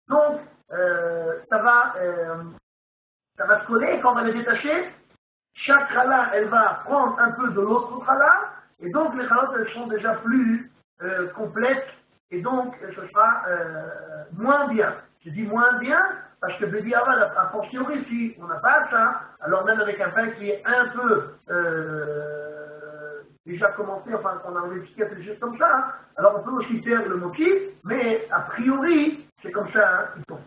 Donc, ça va se coller, et quand on va les détacher, chaque chala, elle va prendre un peu de l'autre chala, et donc les chalotes, elles seront déjà plus complètes, et donc ce sera moins bien. Je dis moins bien, parce que Bédi Aval, a fortiori, si on n'a pas ça, alors même avec un pain qui est un peu déjà commencé, enfin qu'on a enlevé des choses comme ça, hein, alors on peut aussi faire le motif, mais a priori, c'est comme ça hein, qu'ils font.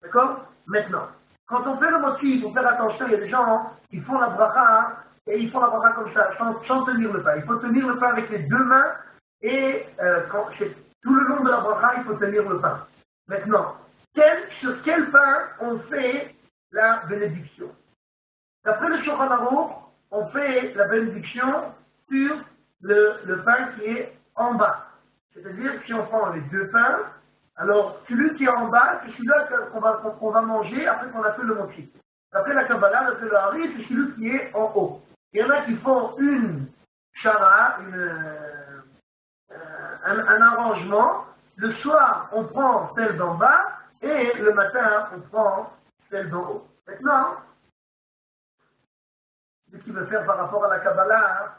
D'accord? Maintenant, quand on fait le motif, il faut faire attention, il y a des gens qui font la bracha, hein, et ils font la bracha comme ça, sans tenir le pain. Il faut tenir le pain avec les deux mains, et tout le long de la bracha, il faut tenir le pain. Maintenant, sur quel pain on fait la bénédiction? D'après le Shulchan Aruch, on fait la bénédiction sur le pain qui est en bas. C'est-à-dire, si on prend les deux pains, alors celui qui est en bas, c'est celui-là qu'on va manger après qu'on a fait le motif. D'après la Kabbalah, d'après le Hari, c'est celui qui est en haut. Il y en a qui font une chara, un arrangement. Le soir, on prend celle d'en bas, et le matin, on prend celle d'en haut. Maintenant, ce qu'il veut faire par rapport à la Kabbalah, hein,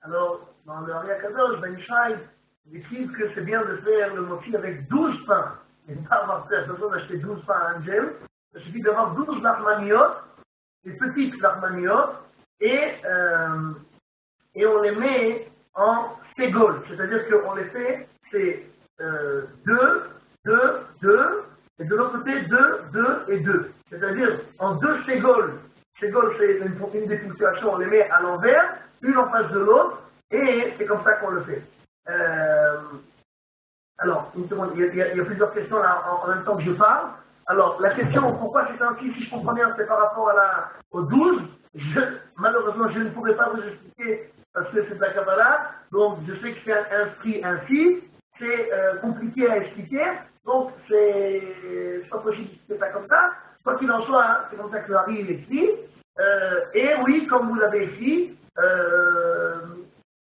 alors, dans le Ari Akadosh, Ben Ishai, il décrit que c'est bien de faire le motif avec 12 pains. Et pas avoir fait attention d'acheter 12 pains à Angel. Il suffit d'avoir 12 lachmaniot, des petites lachmaniot, et on les met en ségol. C'est-à-dire qu'on les fait, c'est 2, 2, 2, et de l'autre côté 2, 2 et 2. C'est-à-dire en 2 ségol. Ségol, c'est une des ponctuations, on les met à l'envers, une en face de l'autre, et c'est comme ça qu'on le fait. Alors, une seconde, il y a plusieurs questions là en même temps que je parle. Alors, la question, pourquoi c'est ainsi, si je comprends bien, c'est par rapport au 12. Malheureusement, je ne pourrais pas vous expliquer parce que c'est de la Kabbalah, donc je sais que c'est inscrit ainsi, c'est compliqué à expliquer, donc c'est pas possible d'expliquer ça comme ça. Quoi qu'il en soit, hein, c'est comme ça que le Hari écrit. Et oui, comme vous l'avez écrit,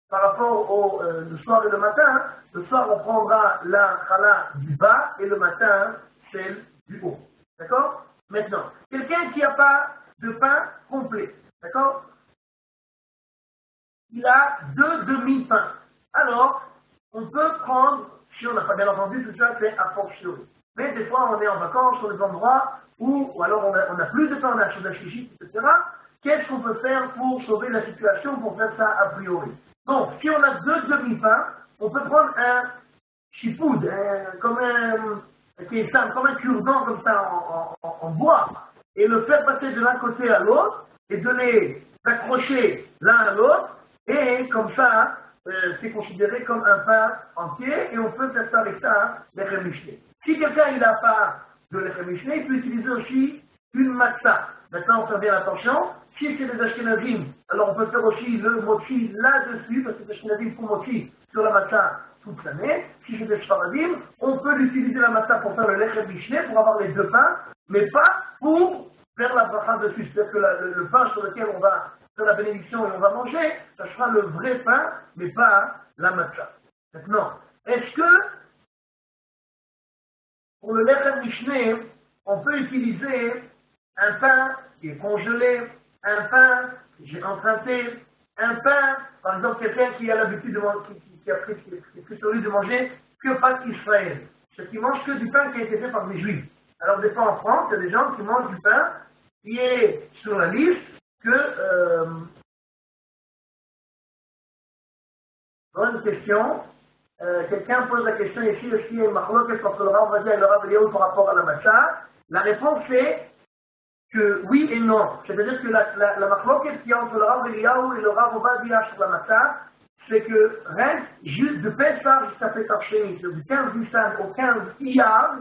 par rapport au le soir et le matin, hein, le soir on prendra la chala du bas et le matin celle du haut. D'accord? Maintenant, quelqu'un qui n'a pas de pain complet, d'accord? Il a 2 demi-pains. Alors, on peut prendre, si on n'a pas bien entendu, tout ça c'est a fortiori. Mais des fois, on est en vacances sur des endroits ou alors on a plus de pain, on a Shodash Shishit, etc. Qu'est-ce qu'on peut faire pour sauver la situation, pour faire ça a priori? Donc, si on a 2 demi-pains, on peut prendre un chipoud, comme un cure-dent comme ça en bois, et le faire passer de l'un côté à l'autre, et de les accrocher l'un à l'autre, et comme ça, c'est considéré comme un pain entier, et on peut faire ça avec ça, l'Echem Mishneh. Si quelqu'un n'a pas de l'Echem Mishneh, il peut utiliser aussi une matzah. Maintenant, on fait bien attention. Si c'est des Ashkenazim, alors on peut faire aussi le mochi là-dessus, parce que les Ashkenazim font mochi sur la matzah toute l'année. Si c'est des Sfaradim, on peut utiliser la matzah pour faire le Lechem Mishneh, pour avoir les deux pains, mais pas pour faire la bracha dessus. C'est-à-dire que le pain sur lequel on va faire la bénédiction et on va manger, ça sera le vrai pain, mais pas la matzah. Maintenant, est-ce que pour le Lechem Mishneh, on peut utiliser un pain qui est congelé, un pain que j'ai emprunté, un pain, par exemple, quelqu'un qui a l'habitude de manger, qui est pris sur lui de manger que Pâques Israël, ceux qui mangent que du pain qui a été fait par des Juifs. Alors des fois en France, il y a des gens qui mangent du pain qui est sur la liste que... bonne question. Quelqu'un pose la question ici, est-ce qu'il y a une marloquette entre le Rav Ovadia et le Rav Eliyahu par rapport à la matzah? La réponse est que oui et non. C'est-à-dire que la marloquette qu'il y a entre le Rav Eliyahu et le Rav Ovadia sur la matzah, c'est que reste juste de Pessah jusqu'à Pessah Sheni, du 15 Nissan au 15 Iyar,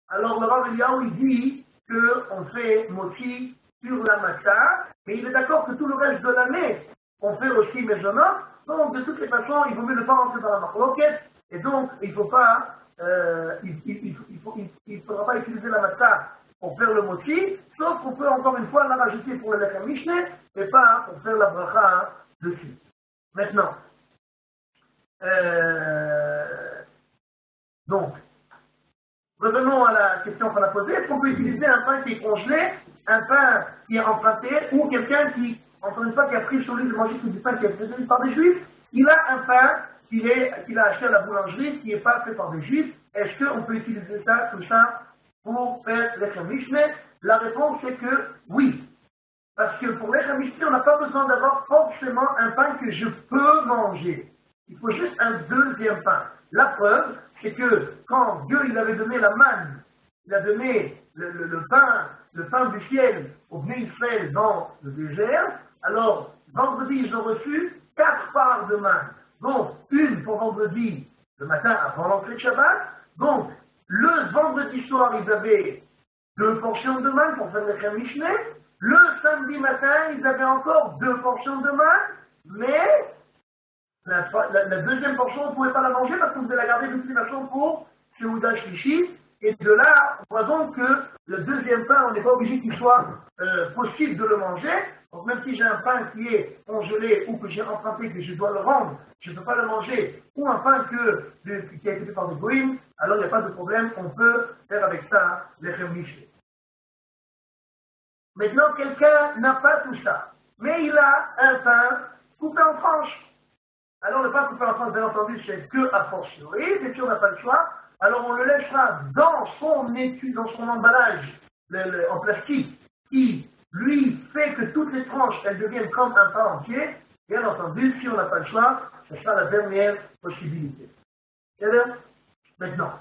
alors le Rav Eliyahu il dit qu'on fait moti sur la matzah, et il est d'accord que tout le reste de l'année, on fait aussi Mezonot. Donc, de toutes les façons, il vaut mieux ne pas rentrer dans la marloquette, et donc, il ne faut pas, il faudra pas utiliser la matzah pour faire le moti, sauf qu'on peut encore une fois la rajouter pour le Lechem Mishneh, et pas pour faire la bracha dessus. Maintenant, donc, revenons à la question qu'on a posée. Est-ce qu'on peut utiliser un pain qui est congelé, un pain qui est emprunté, ou quelqu'un qui, encore une fois, qui a pris sur lui de manger du pain qui est fait par des juifs, il a un pain qu'il a acheté à la boulangerie qui n'est pas fait par des juifs. Est-ce qu'on peut utiliser ça, tout ça, pour faire l'Echem Mishné? La réponse est que oui. Parce que pour l'Echem Mishné, on n'a pas besoin d'avoir forcément un pain que je peux manger. Il faut juste un deuxième pain. La preuve, c'est que quand Dieu il avait donné la manne, il a donné le pain du ciel au Bnei Israël dans le désert, alors vendredi ils ont reçu 4 parts de manne. Donc une pour vendredi le matin avant l'entrée de Shabbat. Donc le vendredi soir ils avaient 2 portions de manne pour faire le Mishné. Le samedi matin ils avaient encore 2 portions de manne, mais la deuxième portion, on ne pouvait pas la manger parce qu'on devait la garder de toute façon pour Seuda Shlishi. Et de là, on voit donc que le deuxième pain, on n'est pas obligé qu'il soit possible de le manger. Donc même si j'ai un pain qui est congelé ou que j'ai emprunté, que je dois le rendre, je ne peux pas le manger. Ou un pain qui a été fait par des goïms, alors il n'y a pas de problème, on peut faire avec ça les Mishné. Maintenant, quelqu'un n'a pas tout ça, mais il a un pain coupé en tranches. Alors le pain coupé en tranches, bien entendu, c'est que a fortiori, et si on n'a pas le choix, alors on le laissera dans son étui, dans son emballage en plastique, qui lui fait que toutes les tranches, elles deviennent comme un pain entier. Bien entendu, si on n'a pas le choix, ce sera la dernière possibilité. C'est-à-dire, maintenant,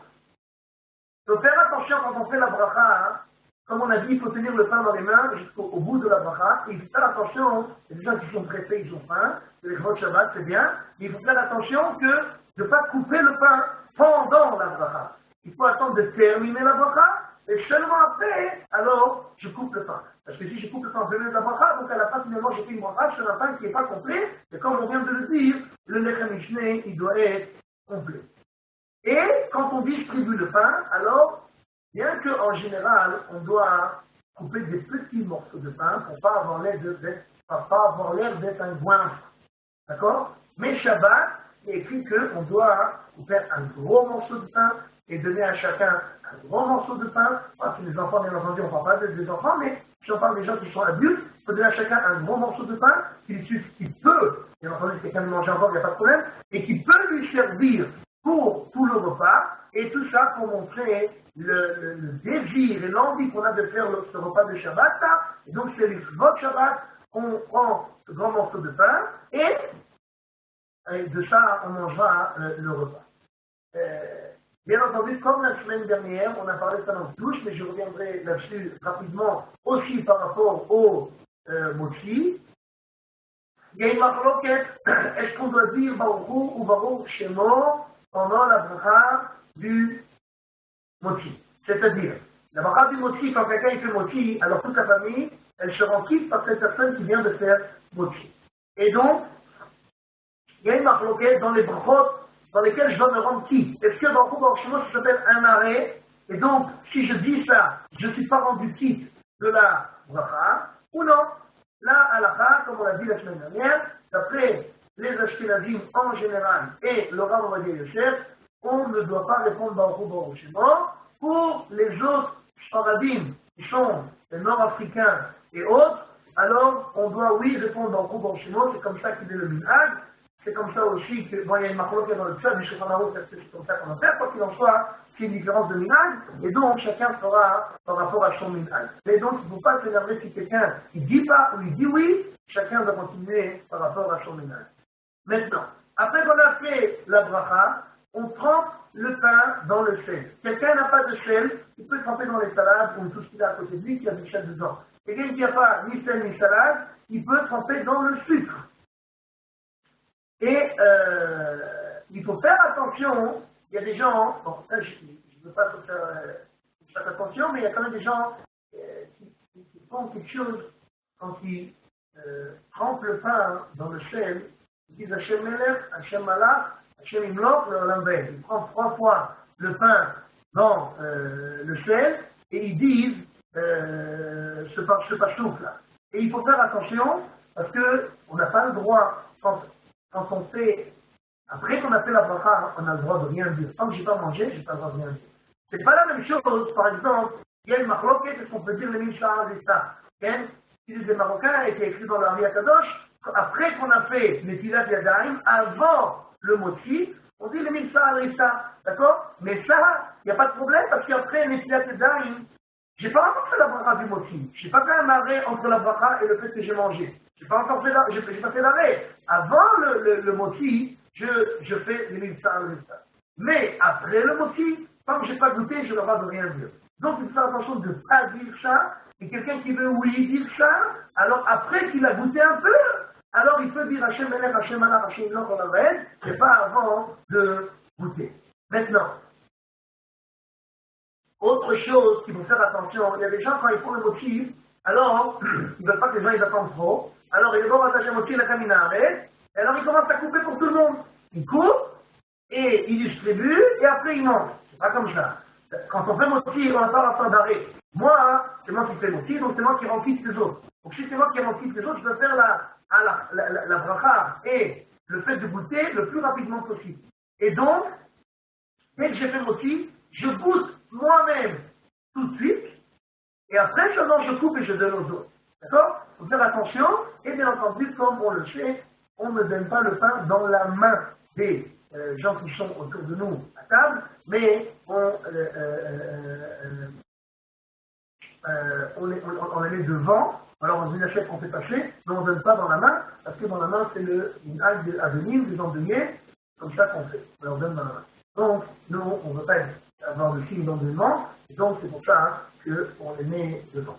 il faut faire attention quand on fait la bracha, hein. Comme on a dit, il faut tenir le pain dans les mains jusqu'au bout de la bracha. Et il faut faire attention, il y a des gens qui sont pressés, ils ont faim, les gros Shabbat, c'est bien, mais il faut faire attention de ne pas couper le pain pendant la bracha. Il faut attendre de terminer la bracha, et seulement après, alors, je coupe le pain. Parce que si je coupe le pain au milieu de la bracha, donc à la fin, finalement, j'ai fait une bracha sur un pain qui n'est pas complet, et comme on vient de le dire, le Lechem Mishné, il doit être complet. Et quand on distribue le pain, alors, bien qu'en général, on doit couper des petits morceaux de pain pour ne pas avoir l'air d'être un goinfre. D'accord? Mais Shabbat, il est écrit qu'on doit couper un gros morceau de pain et donner à chacun un gros morceau de pain. Parce que les enfants, bien entendu, on ne parle pas des enfants, mais si on parle des gens qui sont adultes, il faut donner à chacun un gros morceau de pain qui peut, bien entendu, si quelqu'un mange encore, il n'y a pas de problème, et qui peut lui servir pour tout le repas, et tout ça pour montrer le désir et l'envie qu'on a de faire ce repas de Shabbat. Et donc c'est votre Shabbat, on prend ce grand morceau de pain, et de ça on mangera le repas. Bien entendu, comme la semaine dernière, on a parlé de ça dans le touche, mais je reviendrai là-dessus rapidement aussi par rapport au mochi. Il y a une marloquette, est-ce qu'on doit dire Baruch Hu ou Baruch Shemo pendant la bracha du mochi? C'est-à-dire, la bracha du mochi, quand quelqu'un fait mochi, alors toute la famille, elle se rend quitte par cette personne qui vient de faire mochi. Et donc, il y a une marloquette dans les brachot dans lesquelles je dois me rendre quitte. Est-ce que Baruch Hu Baruch Shemo, ça s'appelle un arrêt? Et donc, si je dis ça, je ne suis pas rendu quitte de la bracha, ou non? Là, halakha, comme on l'a dit la semaine dernière, d'après les Ashkenazim en général et le Rav Ovadia Yosef, on ne doit pas répondre Baruch Hu Baruch Shemo. Pour les autres Sfaradim qui sont les Nord-Africains et autres, alors on doit oui répondre Baruch Hu Baruch Shemo, c'est comme ça qu'il est le minhag. C'est comme ça aussi que, bon, il y a une marque dans le chat du Shulchan Aruch, c'est comme ça qu'on va faire, quoi qu'il en soit, c'est une différence de minhag, et donc chacun fera par rapport à son minhag. Et donc il ne faut pas s'énerver si quelqu'un il dit pas ou il dit oui, chacun doit continuer par rapport à son minhag. Maintenant, après qu'on a fait la bracha, on trempe le pain dans le sel. Quelqu'un n'a pas de sel, il peut tremper dans les salades ou tout ce qu'il a à côté de lui qui a du sel dedans. Quelqu'un qui n'a pas ni sel ni salade, il peut tremper dans le sucre. Et il faut faire attention, il y a des gens, bon, là, je ne veux pas faire attention, mais il y a quand même des gens qui font quelque chose quand ils trempent le pain dans le sel, ils disent Hachem Melech, Hachem Malach, Hachem Imloch, le Lambert. Ils prennent 3 fois le pain dans le sel et ils disent ce pastouf là. Et il faut faire attention parce qu'on n'a pas le droit, quand on fait, après qu'on a fait la bracha, on a le droit de rien dire. Tant que je n'ai pas mangé, je n'ai pas le droit de rien dire. C'est pas la même chose, par exemple, il y a une marloquette, est-ce qu'on peut dire le Mishnah Rista? Si les Marocains étaient écrits dans l'Ari Kadosh, après qu'on a fait les Tilat Yadayim, avant le moti, on dit le Mishnah Rista, d'accord? Mais ça, il n'y a pas de problème, parce qu'après les Tilat Yadayim, j'ai pas encore fait la bracha du moti. J'ai pas fait un arrêt entre la bracha et le fait que j'ai mangé. J'ai pas encore fait j'ai pas fait l'arrêt. Avant le moti, je fais les Mishnah Rista. Mais après le moti, tant que j'ai pas goûté, je n'ai pas de rien dire. Donc il faut faire attention de ne pas dire ça. Et quelqu'un qui veut oui dire ça, alors après qu'il a goûté un peu, alors il peut dire Hachem Melech, Hachem Allah, Hachem Non, qu'on l'arrête, mais pas avant de goûter. Maintenant, autre chose qu'il faut faire attention, il y a des gens quand ils font le motif, alors ils ne veulent pas que les gens ils attendent trop, alors ils vont attacher le motif la camina arrête, et alors ils commencent à couper pour tout le monde. Ils coupent, et ils distribuent, et après ils mangent. C'est pas comme ça. Quand on fait motif, on n'a pas la fin d'arrêt. Moi, c'est moi qui fais motif, donc c'est moi qui remplisse les autres. Donc si c'est moi qui remplisse les autres, je peux faire la bracha et le fait de goûter le plus rapidement possible. Et donc, dès que j'ai fait motif, je goûte moi-même tout de suite, et après seulement je coupe et je donne aux autres. D'accord? Il faut faire attention, et bien entendu, comme on le sait, on ne donne pas le pain dans la main des gens qui sont autour de nous à table, mais on les met devant, alors dans une assiette qu'on fait passer, mais on ne donne pas dans la main, parce que dans la main c'est une algue à venir, des endeuillés, comme ça qu'on fait, on leur donne dans la main. Donc, nous, on ne veut pas avoir de signe d'endeuillement, et donc c'est pour ça qu'on les met devant.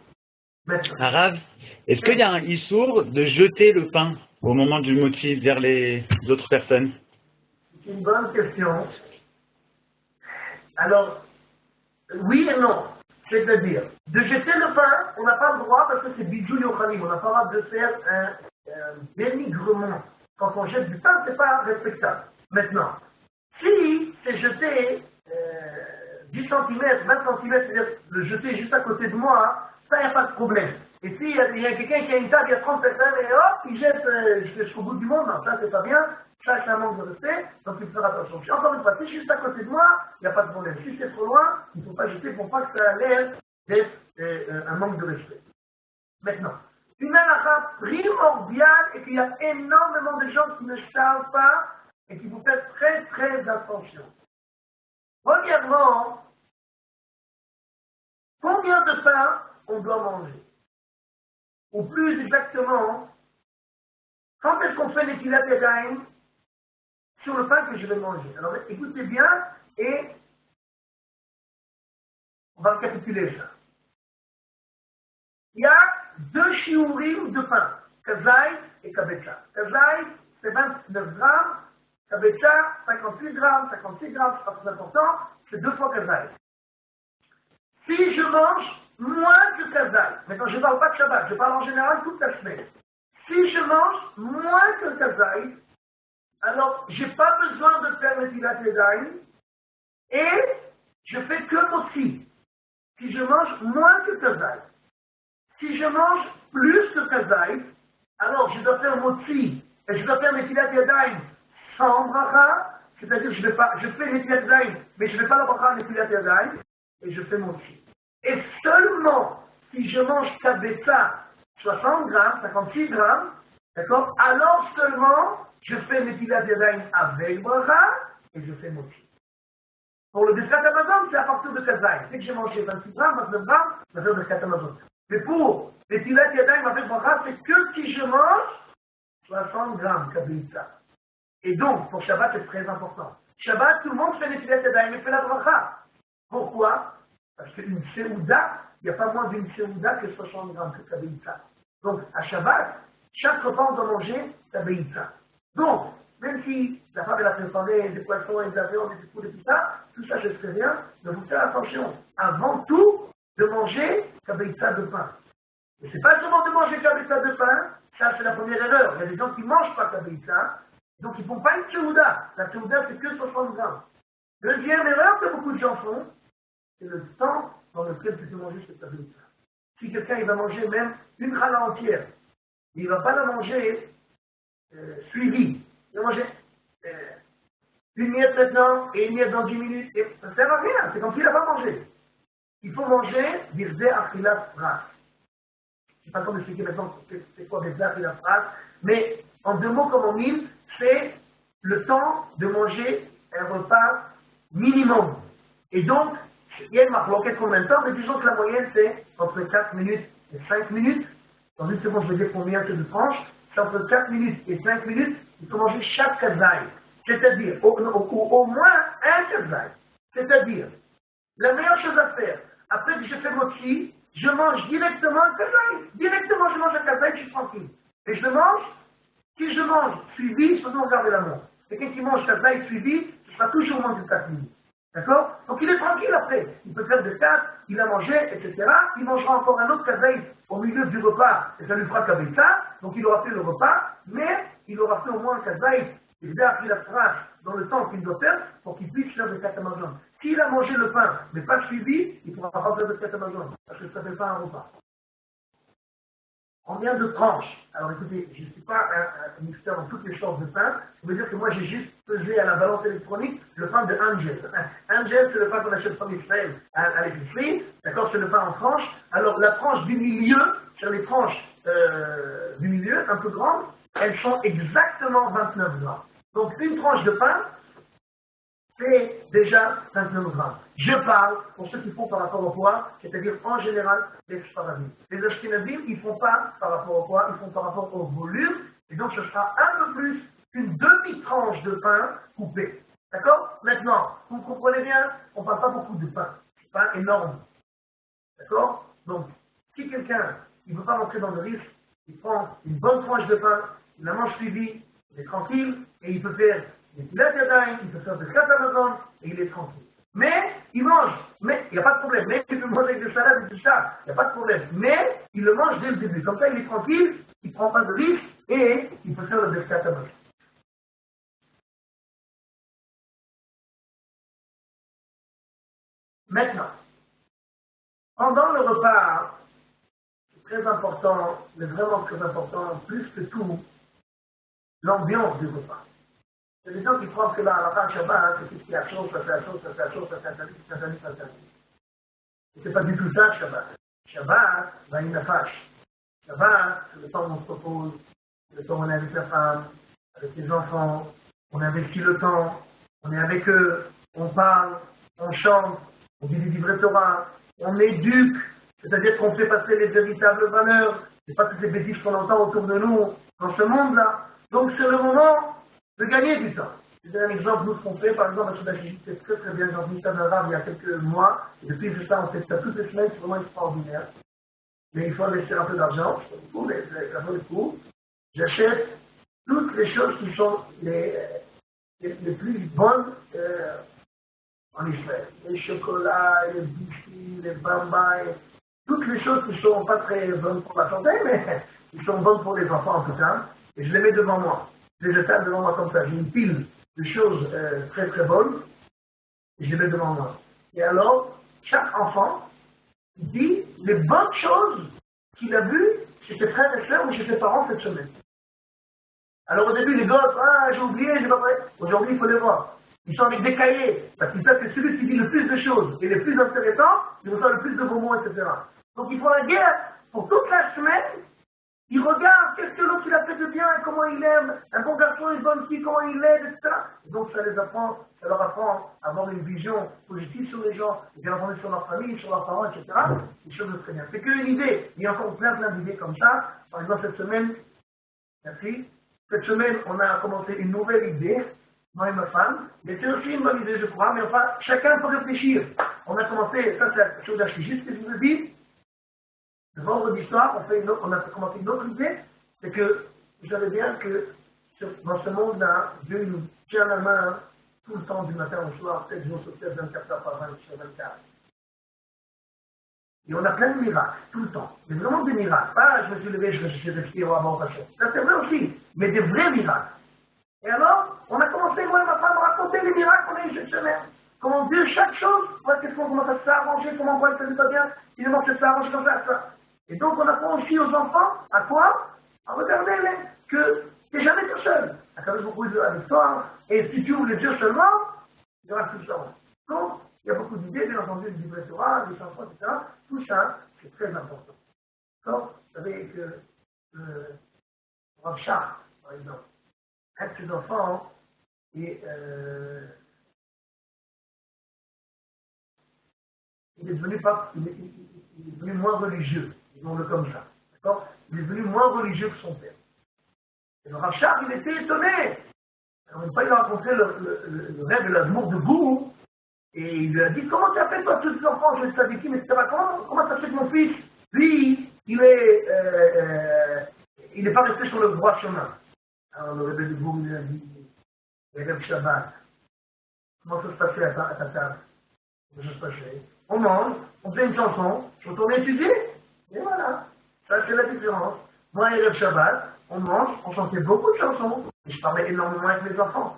Arabe, est-ce qu'il y a un issour de jeter le pain au moment du motif vers les autres personnes? C'est une bonne question. Alors, oui et non. C'est-à-dire, de jeter le pain, on n'a pas le droit parce que c'est bidjou yochanim. On n'a pas le droit de faire un dénigrement. Quand on jette du pain, c'est pas respectable. Maintenant, si c'est jeté 10 cm, 20 cm, c'est-à-dire le jeter juste à côté de moi, ça, il n'y a pas de problème. Et s'il y a quelqu'un qui a une table, il y a 30 personnes, et hop, il jette jusqu'au bout du monde, non, ça, c'est pas bien. Ça, c'est un manque de respect, donc il faut faire attention. Si, encore une fois, si c'est juste à côté de moi, il n'y a pas de problème. Si c'est trop loin, il ne faut pas jeter pour pas que ça a l'air d'être un manque de respect. Maintenant, une halakha primordiale et qu'il y a énormément de gens qui ne savent pas et qui vous faites très très attention. Premièrement, combien de pain on doit manger? Ou plus exactement, quand est-ce qu'on fait les Tilat Yadayim sur le pain que je vais manger? Alors écoutez bien et on va récapituler ça. Il y a 2 shiurim de pain, kazaï et kabetcha. Kazaï, c'est 29 grammes, kabetcha, 58 grammes, 56 grammes, c'est pas très important, c'est 2 fois kazaï. Si je mange moins que kazaï, maintenant je ne parle pas de Shabbat, je parle en général toute la semaine. Si je mange moins que kazaï, alors je n'ai pas besoin de faire le Tilat Yadayim et je fais que moti. Si je mange moins que kazaï. Si je mange plus que kazaï, alors je dois faire moti et je dois faire les Tilat Yadayim sans bracha, c'est-à-dire je fais les Tilat Yadayim, mais je ne fais pas la bracha les Tilat Yadayim et je fais moti. Et seulement si je mange kabetza 60 grammes, 56 grammes, d'accord, alors seulement je fais les Tilat Yadayim avec bracha et je fais moti. Pour le Birkat Hamazon, c'est à partir de kazaï. Dès que j'ai mangé 26 grammes, 29 grammes, je vais faire le Birkat Hamazon. Mais pour les Tilat Yadayim avec bracha, c'est que si je mange 60 grammes kabetza. Et donc, pour Shabbat, c'est très important. Shabbat, tout le monde fait les Tilat Yadayim et fait la bracha. Pourquoi? Parce qu'une séouda, il n'y a pas moins d'une séouda que 60 grammes que kabetza. Donc, à Shabbat, chaque repas, on doit manger kabetza. Donc, même si la femme elle a préparé des poissons et des avions, des poules et tout ça, je ne sais rien, mais vous faites attention, avant tout, de manger kabetza de pain. Et c'est pas seulement de manger kabetza de pain, ça c'est la première erreur. Il y a des gens qui ne mangent pas kabetza, donc ils ne font pas une séouda. La séouda, c'est que 60 grammes. Deuxième erreur que beaucoup de gens font, c'est le temps dans lequel tu peux manger cette kabetza. Si quelqu'un il va manger même une challah entière, il ne va pas la manger suivie. Il va manger une miette maintenant et une miette dans 10 minutes. Et ça ne sert à rien, c'est comme s'il n'a pas mangé. Il faut manger birze achilat pras. Je n'ai pas le temps d'expliquer maintenant c'est quoi birze achilat pras, mais en 2 mots comme en 1000, c'est le temps de manger un repas minimum. Et donc, il y a une marque, combien de temps, mais disons que la moyenne c'est entre 4 minutes et 5 minutes. Dans une seconde, je vais dire combien c'est de tranches. C'est entre 4 minutes et 5 minutes, il faut manger chaque kazaï. C'est-à-dire, au moins un kazaï. C'est-à-dire, la meilleure chose à faire, après que je fais motchi, je mange directement un kazaï. Directement, je mange un kazaï, je suis tranquille. Et je le mange, si je mange suivi, faisons regarder la montre. Quelqu'un qui mange kazaï suivi, ce sera toujours moins de 4 minutes. D'accord? Donc il est tranquille après. Il peut faire des 4, il a mangé, etc. Il mangera encore un autre kazaï au milieu du repas, et ça lui fera qu'avec ça. Donc il aura fait le repas, mais il aura fait au moins un kazaï. Il a appris la phrase dans le temps qu'il doit faire pour qu'il puisse faire des katamazon. S'il a mangé le pain, mais pas suivi, il ne pourra pas faire de katamazon, parce que ça ne fait pas un repas. Combien de tranches? Alors écoutez, je ne suis pas un expert dans toutes les sortes de pain. Je veux dire que moi j'ai juste pesé à la balance électronique le pain de Angel. Angel, c'est le pain qu'on achète from Israël à l'épicerie. D'accord, c'est le pain en tranches. Alors la tranche du milieu, sur les tranches du milieu, un peu grandes, elles sont exactement 29 grammes. Donc une tranche de pain, c'est déjà 29 grammes. Je parle pour ceux qui font par rapport au poids, c'est-à-dire en général les Sfaradim. Les Ashkenazim, ils ne font pas par rapport au poids, ils font par rapport au volume, et donc ce sera un peu plus qu'une demi-tranche de pain coupée. D'accord? Maintenant, vous comprenez bien, on ne parle pas beaucoup de pain. C'est pas énorme. D'accord? Donc, si quelqu'un ne veut pas rentrer dans le risque, il prend une bonne tranche de pain, il la mange suivie, il est tranquille, et il peut faire des pilates yadayim, il peut faire des katamazon, et il est tranquille. Mais, il mange, mais il n'y a pas de problème. Mais il peut manger avec des salades et tout ça, il n'y a pas de problème. Mais, il le mange dès le début. Comme ça, il est tranquille, il ne prend pas de risque, et il peut faire le katamazon. Maintenant, pendant le repas, c'est très important, mais vraiment très important, plus que tout, l'ambiance du repas. Il y a des gens qui croient que là, à la fin de Shabbat, c'est tout ce qui est à chose, ça fait à chose, ça fait à chose, ça fait à chose, ça fait à chose, ça fait à chose. Et c'est pas du tout ça, Shabbat. Shabbat, va une fâche. Shabbat, c'est le temps où on se repose, c'est le temps où on est avec la femme, avec les enfants, on investit le temps, on est avec eux, on parle, on chante, on dit des livres Torah, on éduque, c'est-à-dire qu'on fait passer les véritables valeurs, c'est pas toutes les bêtises qu'on entend autour de nous dans ce monde-là. Donc c'est le moment de gagner du temps. Je vais donner un exemple, nous ce qu'on fait, par exemple, à Soudachi, c'est très très bien, j'en ai mis ça d'Arabe il y a quelques mois, et depuis que ça, on fait ça toutes les semaines, c'est vraiment extraordinaire. Mais il faut investir un peu d'argent, ça vaut le coup. J'achète toutes les choses qui sont les plus bonnes en Israël. Les chocolats, les biscuits, les bambas, toutes les choses qui ne sont pas très bonnes pour la santé, mais qui sont bonnes pour les enfants en tout cas, et je les mets devant moi. Je les étale devant moi comme ça. J'ai une pile de choses très très bonnes, et je les mets devant moi. Et alors, chaque enfant dit les bonnes choses qu'il a vues chez ses frères et sœurs ou chez ses parents cette semaine. Alors au début, les gosses, ah, j'ai oublié, j'ai pas fait. Aujourd'hui, il faut les voir. Ils sont avec des cahiers, parce qu'ils savent que celui qui dit le plus de choses et le plus intéressant, il reçoit le plus de bonbons, etc. Donc il faut la guerre pour toute la semaine. Ils regardent qu'est-ce que l'autre il a fait de bien, comment il aime, un bon garçon, une bonne fille, comment il aide, etc. Et donc ça les apprend, ça leur apprend à avoir une vision positive sur les gens, et bien entendu sur leur famille, sur leurs parents, etc. Des choses de très bien. C'est qu'une idée. Il y a encore plein d'idées comme ça. Par exemple, cette semaine, merci. Cette semaine, on a commencé une nouvelle idée, moi et ma femme. Mais c'est aussi une bonne idée, je crois, mais enfin, chacun peut réfléchir. On a commencé, ça c'est la chose juste que je vous ai dit. Le vendredi soir, on a commencé une autre idée, c'est que vous savez bien que dans ce monde-là, Dieu nous tient la main tout le temps, du matin au soir, 7 jours sur 7, 24 heures par 20 sur 24. Et on a plein de miracles, tout le temps. Mais vraiment des miracles. Pas je me suis levé, je me suis respiré avant passer. Ça c'est vrai aussi, mais des vrais miracles. Et alors, on a commencé, moi et ma femme, à raconter les miracles qu'on a eu cette semaine. Comment Dieu, chaque chose, comment ça s'est arrangé, comment quoi il faisait pas bien, finalement ça s'est arrangé comme ça. Et donc on apprend aussi aux enfants, à quoi? À regarder que Tu n'es jamais tout seul. Akadosh beaucoup avec toi, et si tu ouvres les yeux seulement, il y aura tout ça. Donc, il y a beaucoup d'idées, bien entendu, du livret Torah, des chansons, etc. Tout ça, c'est très important. Donc, vous savez que Rav Shach, par exemple, un de ses enfants, et, il est devenu moins religieux, disons-le comme ça. D'accord? Il est devenu moins religieux que son père. Et le Rav Shach, il était étonné. Alors, une fois, il a rencontré le rêve de l'amour de Bourg, et il lui a dit, comment tu as fait toi, tous tes enfants, je ne sais qui, etc. Comment ça fait que mon fils, lui, il n'est pas resté sur le droit chemin. Alors le rêve de Bourg, il lui a dit, Rêve Shabbat, comment ça se passait à ta table? Comment ça se passait? On mange, on fait une chanson, je retourne étudier, et voilà. Ça, c'est la différence. Moi, et Rêve Shabbat, on mange, on chantait beaucoup de chansons, et je parlais énormément avec mes enfants.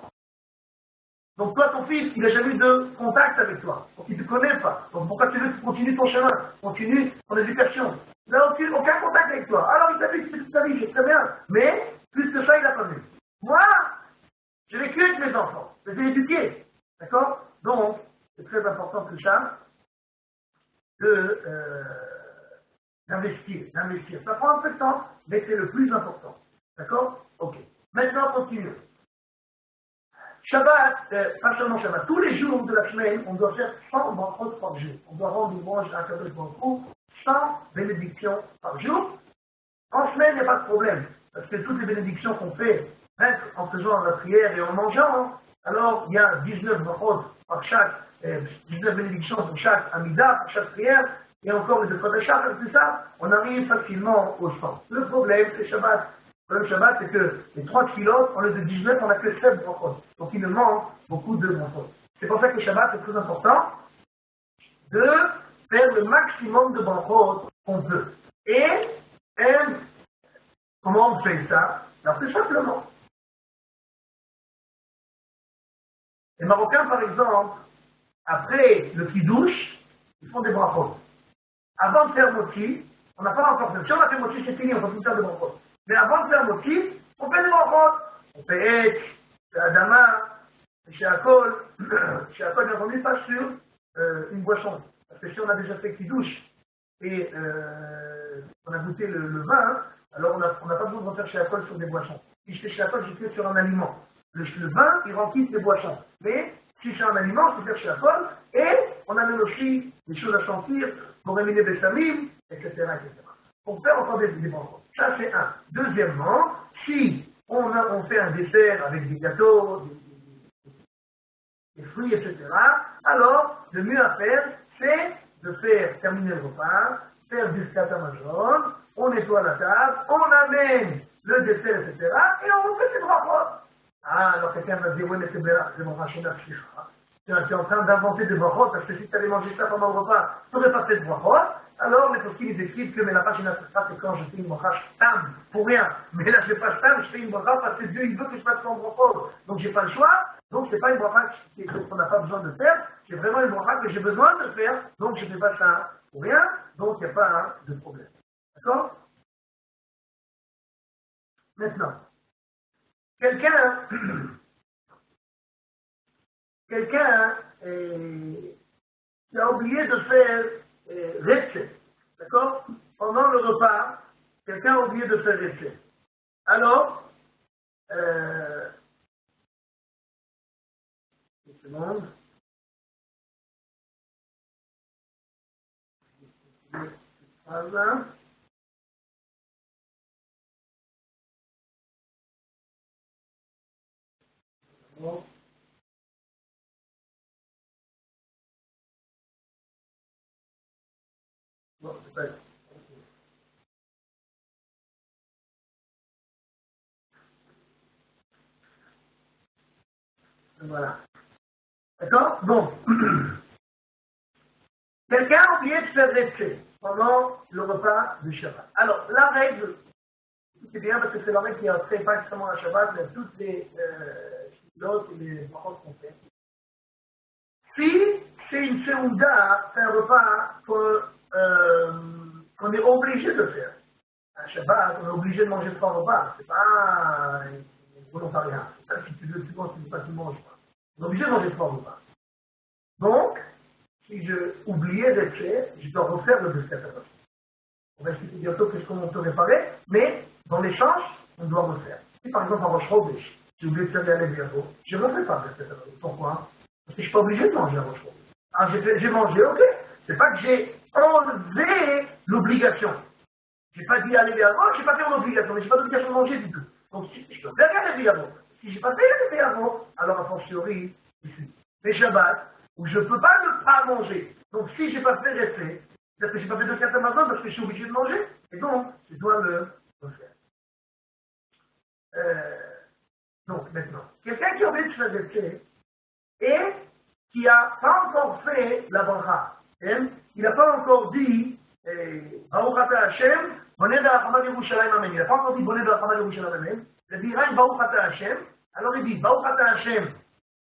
Donc toi, ton fils, il n'a jamais eu de contact avec toi, donc il ne te connaît pas. Donc pourquoi tu veux que tu continues ton chemin, continue ton éducation? Il n'a aucun contact avec toi. Alors il t'a vu toute ta vie, c'est très bien, mais plus que ça, il n'a pas vu. Moi, j'ai vécu avec mes enfants, je les ai éduqués, d'accord? Donc, c'est très important que ça, d'investir. Ça prend un peu de temps, mais c'est le plus important, d'accord? Ok. Maintenant, continuons. Shabbat, pas seulement Shabbat, tous les jours de la semaine, on doit faire 100 brachot par jour. On doit rendre louange à Kadosh Baruch Hu, 100 bénédictions par jour. En semaine, il n'y a pas de problème, parce que toutes les bénédictions qu'on fait, même en faisant la prière et en mangeant, alors il y a 19 brachot par chaque, 19 bénédictions pour chaque amida, pour chaque prière, et encore les deux fois de chaque, avec tout ça, on arrive facilement au 100. Le problème, c'est Shabbat. Le problème Shabbat, c'est que les 3 kilos, au lieu de 19, on n'a que 7 brachot. Donc il nous manque beaucoup de brachot. C'est pour ça que Shabbat, c'est très important de faire le maximum de brachot qu'on peut. Et comment on fait ça? Alors tout simplement. Les Marocains, par exemple, après le kidouche, ils font des brachot. Avant de faire moti, on n'a pas encore fait. Si on a fait moti, c'est fini, on ne peut plus faire de brachot. Mais avant de faire moti, on fait des brachot. On fait Etch, on fait Adama, chez Akol, bien entendu, pas sur une boisson. Parce que si on a déjà fait kidouche et on a goûté le vin, alors on n'a pas besoin de refaire chez Akol sur des boissons. Si je fais chez Akol, je fais sur un aliment. Le vin, il remplisse les boissons. Mais si c'est un aliment, je peux faire chez Akol, et on amène aussi des choses à sentir pour éliminer des samim, etc. Pour faire encore des brachot. Ça, c'est un. Deuxièmement, si on fait un dessert avec des gâteaux, des fruits, etc., alors, le mieux à faire, c'est de faire terminer le repas, faire du scatamazon, on nettoie la table, on amène le dessert, etc., et on fait ses brachot. Ah, alors quelqu'un va dire, oui, mais c'est mon rachinat, tu es en train d'inventer des brachot, parce que si tu avais mangé ça pendant le repas, tu n'aurais pas fait de brachot. Alors, les poskim, ils expliquent que mais la pagina c'est quand je fais une bracha stam, pour rien. Mais là, je ne fais pas stam, je fais une bracha parce que Dieu, il veut que je fasse son brachot. Donc, j'ai pas le choix. Donc, c'est pas une bracha qu'on n'a pas besoin de faire. C'est vraiment une bracha que j'ai besoin de faire. Donc, je ne fais pas ça pour rien. Donc, il n'y a pas de problème. D'accord? Maintenant, quelqu'un qui a oublié de faire Retche, d'accord? Pendant le repas, quelqu'un a oublié de faire Retche. Alors, une seconde. Voilà. Bon. Bon, c'est pas... Voilà. D'accord? Bon. Quelqu'un a oublié de faire Retche pendant le repas du Shabbat. Alors, la règle, c'est bien parce que c'est la règle qui a fait pas extrêmement la Shabbat, mais toutes les choses et les paroles qu'on fait. Si c'est une seouda, c'est un repas qu'on est obligé de faire. Un Shabbat, on est obligé de manger 3 repas. C'est pas un volontariat. Si tu veux, tu manges, si tu veux pas, tu manges pas. On est obligé de manger 3 repas. Donc, si je oubliais d'être fait, je dois refaire le Birkat Hamazon. On va expliquer bientôt comment on peut réparer, mais dans l'échange, on doit refaire. Si par exemple en Rosh Chodesh, j'ai oublié de faire les bientôt, je ne refais pas le Birkat Hamazon. Pourquoi? Parce que je ne suis pas obligé de manger à Rosh Chodesh. Ah, j'ai mangé, ok. C'est pas que j'ai enlevé l'obligation. J'ai pas dit aller vers avant, j'ai pas fait mon obligation, mais j'ai pas d'obligation de manger du tout. Donc si je dois faire aller vers avant. Si j'ai pas fait aller vers avant, alors a fortiori, ici. Mais Shabbat, où je peux pas ne pas manger. Donc si j'ai pas fait rester, c'est-à-dire que j'ai pas fait de Birkat Hamazon parce que je suis obligé de manger, et donc je dois le refaire. Donc maintenant, quelqu'un qui a oublié de faire rester et qui n'a pas encore fait la bracha, il n'a pas encore dit Baruch Ata Hashem, Boneh Berachamav Yerushalayim Amen. Il n'a pas encore dit Boneh Berachamav Yerushalayim Amen. Il dit rien Baruch Ata Hashem. Alors il dit Baruch Ata Hashem,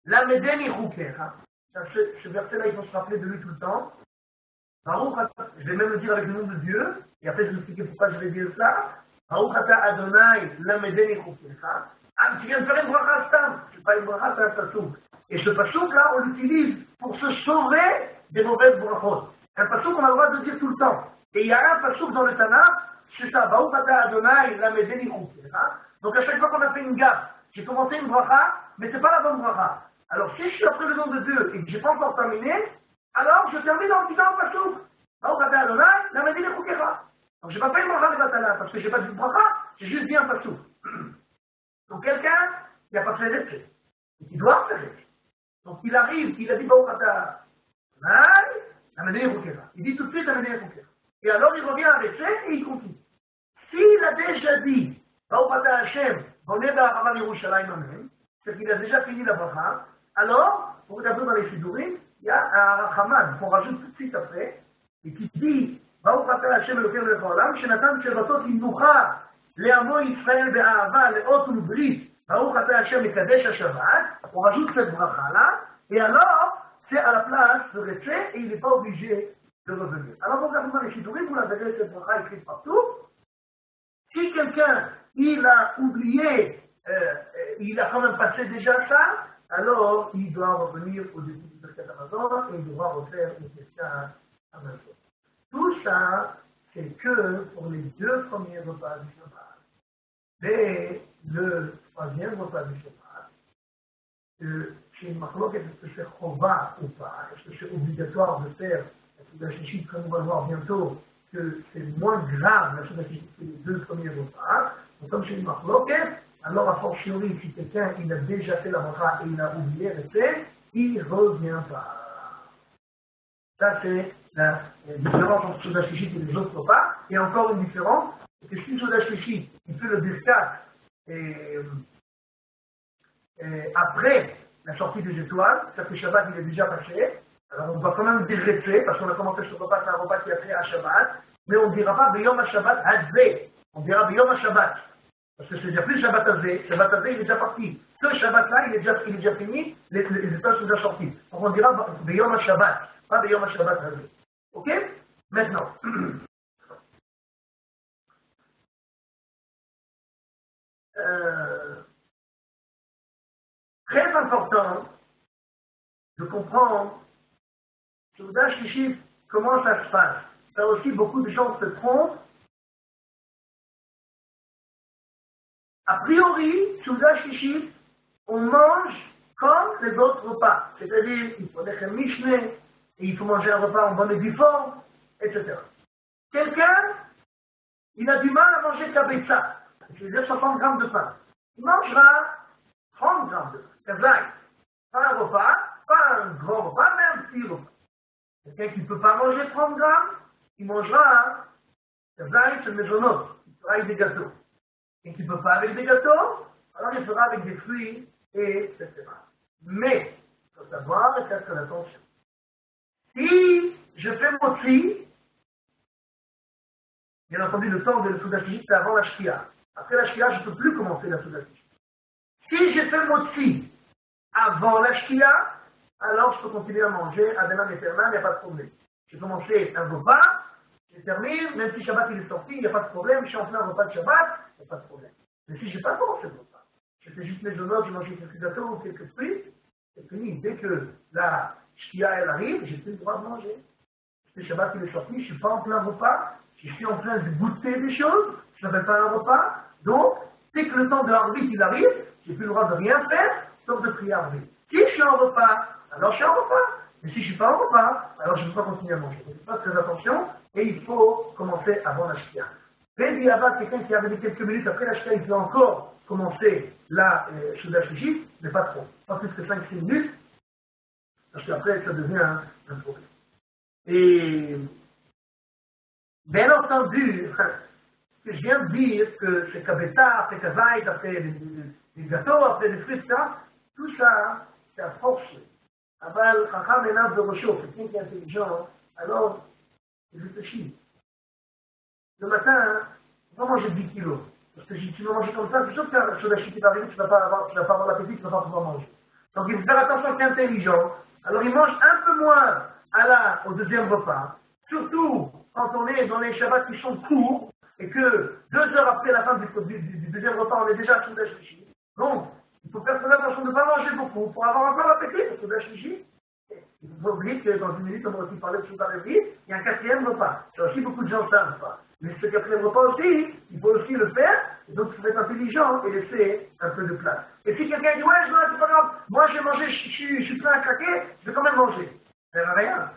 Lamedeni Chukecha. Ce verset-là, il faut se rappeler de lui tout le temps. Baruch Ata, je vais même le dire avec le nom de Dieu, et après je vais expliquer pourquoi je vais dire ça. Baruch Ata Adonai, Lamedeni Chukecha. Ah, tu viens de faire une bracha stam. Ce n'est pas une bracha, c'est un pasouk. Et ce pasouk-là, on l'utilise pour se sauver des mauvaises brachot. Un pasouk qu'on a le droit de dire tout le temps. Et il y a un pasouk dans le Tanakh, c'est ça, Baruch Ata Adonai, Lamedeni Chukecha. Donc à chaque fois qu'on a fait une gaffe, j'ai commencé une bracha, mais c'est pas la bonne bracha. Alors si je suis après le nom de Dieu et que j'ai pas encore terminé, alors je termine en disant un pasouk. Baruch Ata Adonai, Lamedeni Chukecha. Donc j'ai pas fait une bracha de Batala, parce que j'ai pas dit une bracha, j'ai juste dit un pasouk. Donc quelqu'un qui n'a pas fait l'effet, et qui doit faire l'effet. Donc il arrive, il a dit Baruch Ata Adonai, Lamedeni Chukecha. Il dit tout de suite Lamedeni Chukecha. Et alors il revient avec ça et il continue. S'il a déjà dit Baruch Ata Hashem, Boneh Berachamav Yerushalayim Amen, c'est qu'il a déjà fini la bracha, alors, pour regarder dans les Sidourim, il y a un Rachaman qu'on rajoute tout de suite après, et qui dit Baruch Ata Hashem Elokeinu melech haolam, Shenatan Shevatot Imnucha Le'amo Yisrael Be'ahava Le'ot U'Brit, Baruch Ata Hashem Mekadesh HaShabbat, on rajoute cette bracha-là, et alors, c'est à la place de rester, et il n'est pas obligé de revenir. Alors, vous regardez dans les Sidourim, vous la verrez cette bracha écrite partout. Si quelqu'un, il a oublié, il a quand même passé déjà ça, alors il doit revenir au début du Birkat Hamazon et il devra refaire le Birkat Hamazon. Tout ça, c'est que pour les 2 premiers repas du Shabbat. Mais le 3e repas du Shabbat, chez une marloquette, est-ce que c'est chova ou pas? Est-ce que c'est obligatoire de faire la Souda Shishit, comme on va le voir bientôt, que c'est moins grave la Souda Shishit que les 2 premiers repas? Donc, comme chez une marloquette, alors a fortiori, si quelqu'un il a déjà fait la bracha et il a oublié rester, il ne revient pas. Ça c'est la différence entre Souda Shishit et les autres repas. Et encore une différence, c'est que si Souda Shishit il fait le Birkat après la sortie des étoiles, c'est-à-dire que Shabbat il est déjà passé, alors on doit quand même dire rester, parce qu'on a commencé ce repas, c'est un repas qui a fait à Shabbat, mais on ne dira pas Beyom HaShabbat Hadze, on dira Beyom HaShabbat. Parce que c'est déjà plus Shabbat Hazé, Shabbat Hazé il est déjà parti. Ce Shabbat-là, il est déjà fini, les étoiles sont déjà sorties. Donc on dira Beyom HaShabbat, pas Beyom HaShabbat Hazé. Ok? Maintenant. Très important de comprendre Souda Shishit, comment ça se passe. Ça aussi, beaucoup de gens se trompent. A priori, Souda Shishit, on mange comme les autres repas. C'est-à-dire, il faut des Mishneh, et il faut manger un repas en bonne et due forme, etc. Quelqu'un, il a du mal à manger kabetza, c'est-à-dire 60 grammes de pain. Il mangera 30 grammes de pain. Kazai. Pas un repas, pas un grand repas, mais un petit repas. Quelqu'un qui ne peut pas manger 30 grammes, il mangera Kazai, c'est maisonnot. Il fera avec des gâteaux. Et qui ne peut pas avec des gâteaux, alors il fera avec des fruits, etc. Mais, il faut savoir et faire très attention. Si je fais motzi, bien entendu, le temps de la Souda Shishit, c'est avant la Shkia. Après la Shkia, je ne peux plus commencer la Souda Shishit. Si j'ai fait motzi avant la Shkia, alors je peux continuer à manger, à Benam Eterna, il n'y a pas de problème. J'ai commencé un repas, j'ai termine, même si Shabbat il est sorti, il n'y a pas de problème, je suis en plein repas de Shabbat, il n'y a pas de problème. Mais si je n'ai pas commencé le repas, je fais juste mes honneurs, je mange quelques gâteaux ou quelques fruits, c'est fini. Dès que la shkia elle arrive, j'ai plus le droit de manger. Le Shabbat il est sorti, je ne suis pas en plein repas, je suis en train de goûter des choses, je n'appelle pas un repas, donc dès que le temps de l'arbitre il arrive, j'ai plus le droit de rien faire, sauf de prier arbitre. Si je suis en repas, alors je suis en repas. Mais si je ne suis pas en repas, alors je ne peux pas continuer à manger. Donc il faut faire très attention et il faut commencer avant la shkia. Rédi Abba, quelqu'un qui est arrivé quelques minutes après la shkia, il peut encore commencer la Shuda Shlichit, mais pas trop. Pas plus que 5-6 minutes, parce qu'après ça devient un problème. Et bien entendu, ce que je viens de dire, que c'est Kabeta, après Kazaït, après des gâteaux, après des fruits, etc., tout ça, c'est à force. Aval, Chacham Enav de Rocho, quelqu'un qui est intelligent, alors il réfléchit. Le matin, tu vas manger 10 kilos. Parce que si tu vas manger comme ça, c'est sûr que sur la chute qui va arriver, tu ne vas pas avoir l'appétit, tu ne vas pas pouvoir manger. Donc il faut faire attention qu'il est intelligent. Alors il mange un peu moins au deuxième repas. Surtout quand on est dans les Shabbats qui sont courts et que 2 heures après la fin du deuxième repas, on est déjà à Soudash Shlichit. Donc, il faut faire très attention de ne pas manger beaucoup pour avoir encore l'appétit pour Soudash Shlichit. Il ne faut pas oublier que dans une minute, on va aussi parler de Soudash Shlichit, il y a un 4e repas. Ça aussi, beaucoup de gens ne savent pas. Mais ce 4e repas aussi, il faut aussi le faire, et donc il faut être intelligent et laisser un peu de place. Et si quelqu'un dit, ouais, c'est pas grave, moi j'ai mangé, je suis plein à craquer, je vais quand même manger. Ça ne sert à rien.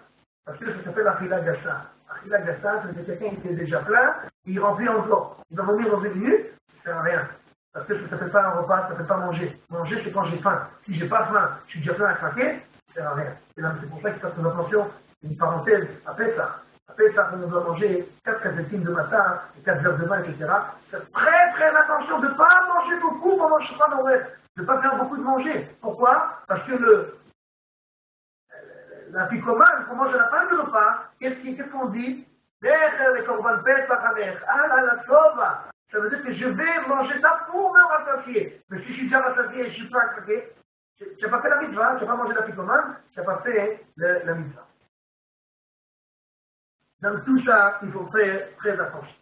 Parce que ça s'appelle Achila Gassa. Achila Gassa, c'est quelqu'un qui est déjà plein, il remplit encore. Il va vomir dans 1 minute, ça ne sert à rien. Parce que ça ne s'appelle pas un repas, ça ne s'appelle pas manger. Manger, c'est quand j'ai faim. Si j'ai pas faim, je suis déjà plein à craquer, ça ne sert à rien. Et là, c'est pour ça qu'il faut faire attention, une parenthèse, après ça. Après ça, on doit manger 4 cassettines de matin, 4 heures de vin, etc. Faites très attention de ne pas manger beaucoup pendant le Shabbat Noël. De ne pas faire beaucoup de manger. Pourquoi? Parce que l'apicomane, qu'on mange à la fin du repas, qu'est-ce qu'on dit? Les korban pesach amer, la sova. Ça veut dire que je vais manger ça pour me rassasier. Mais si je suis déjà rassasié et je ne suis pas craqué, tu n'as pas fait la mitzvah, tu n'as pas mangé l'apicomane, tu n'as pas fait la mitzvah. Donc tout ça, il faut faire très attention.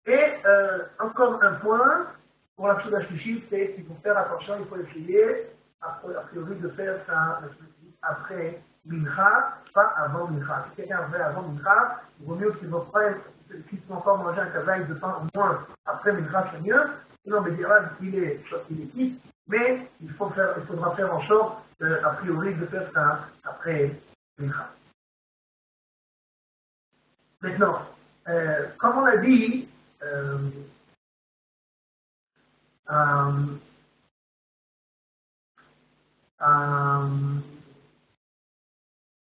Et encore un point, pour la Soudash Shlichit, c'est qu'il faut faire attention, il faut essayer, a priori, de faire ça après Mincha, pas avant Mincha. Si quelqu'un fait avant Mincha, il vaut mieux qu'il va prendre, s'il peut encore manger un kazaï de pain au moins après Mincha, c'est mieux. Sinon, il est quitte, mais il faudra faire en sorte, a priori, de faire ça après Mincha. Maintenant, comme on a dit,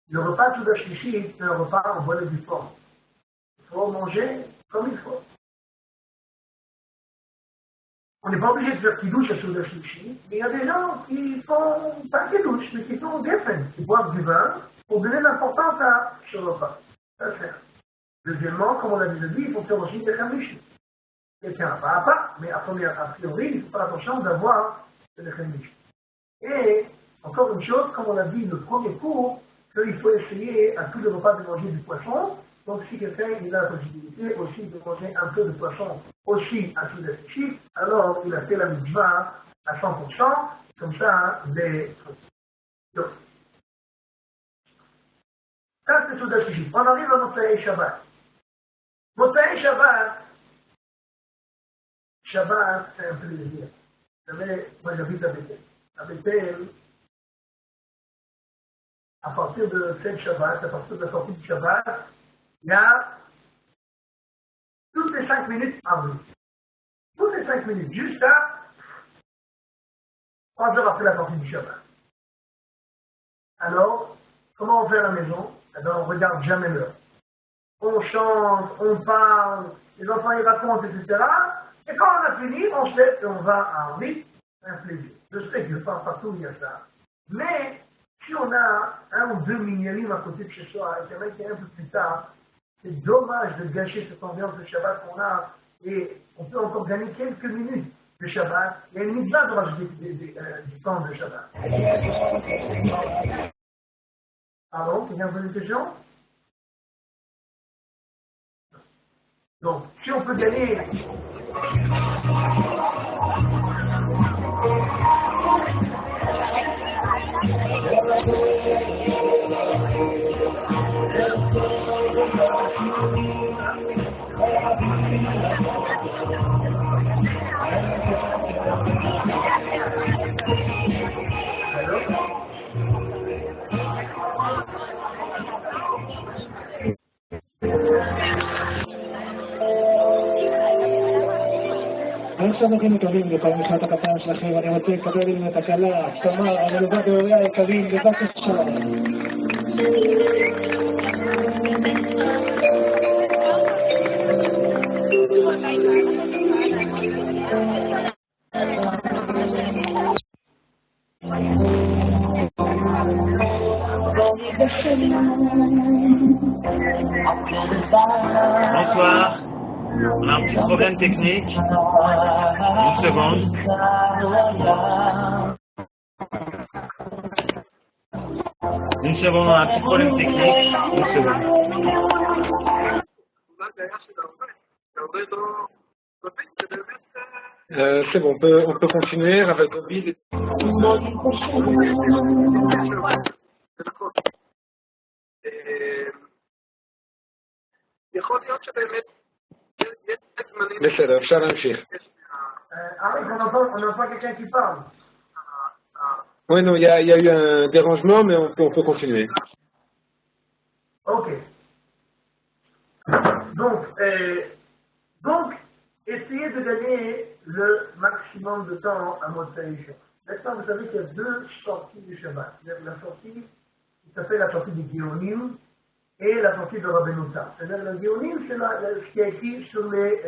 le repas de Soudash Shlichit, c'est un repas en bonne et due forme. Il faut manger comme il faut. On n'est pas obligé de faire kidouche à Soudash Shlichit, mais il y a des gens qui font pas kidouche, mais qui font geffen, qui boivent du vin pour donner l'importance à ce repas. Ça sert. Deuxièmement, comme on l'a déjà dit, il faut faire aussi des chamish. Quelqu'un pas à part, mais a priori, il faut faire attention d'avoir des chamish. Et encore une chose, comme on l'a dit le premier cours, qu'il faut essayer à tous les repas de manger du poisson. Donc si quelqu'un il a la possibilité aussi de manger un peu de poisson aussi à Soudash Shlichit, alors il a fait la mitzvah à 100%, comme ça, des trucs. Ça c'est Soudash Shlichit. On arrive à Motsei Shabbat. Motsei Shabbat, c'est un plaisir. Vous savez, moi j'habite à Bethel. À Bethel, à partir de cette Shabbat, à partir de la sortie du Shabbat, il y a toutes les 5 minutes arbitre. Toutes les 5 minutes, jusqu'à 3 heures après la sortie du Shabbat. Alors, comment on fait à la maison? Eh bien, on ne regarde jamais l'heure. On chante, on parle, les enfants y racontent, etc. Et quand on a fini, on sait qu'on va à arbitre, c'est un plaisir. Je sais que partout il y a ça. Mais, si on a 1 ou 2 minyanim à côté de chez soi, et qu'il y en a qui est un peu plus tard, c'est dommage de gâcher cette ambiance de Shabbat qu'on a, et on peut encore gagner quelques minutes de Shabbat. Il y a une mitzvah de rajouter du temps de Shabbat. Pardon, quelqu'un a posé une question? Donc, si on peut gagner... אנחנו מקווים לכל משלט הקטן שלכם, ואני רוצה לקבל עם את הקלה, תמר, המלווה בהוריה היקרים, בבקשה. Bonsoir. On a un petit problème technique. Une seconde. Une seconde, on a un petit problème technique. Une seconde. C'est bon, on peut continuer avec David. בסדר, אפשר להמשיך. on entend quelqu'un qui parle. Oui, non, il y a eu un dérangement, mais on peut continuer. Ok. Donc, essayez de gagner le maximum de temps à Motsei Shabbat. Maintenant, vous savez qu'il y a deux sorties du Shabbat. La sortie qui s'appelle la sortie des Géonim et la sortie de Rabbeinu Tam. C'est-à-dire la Géonim, c'est ce qui est écrit sur les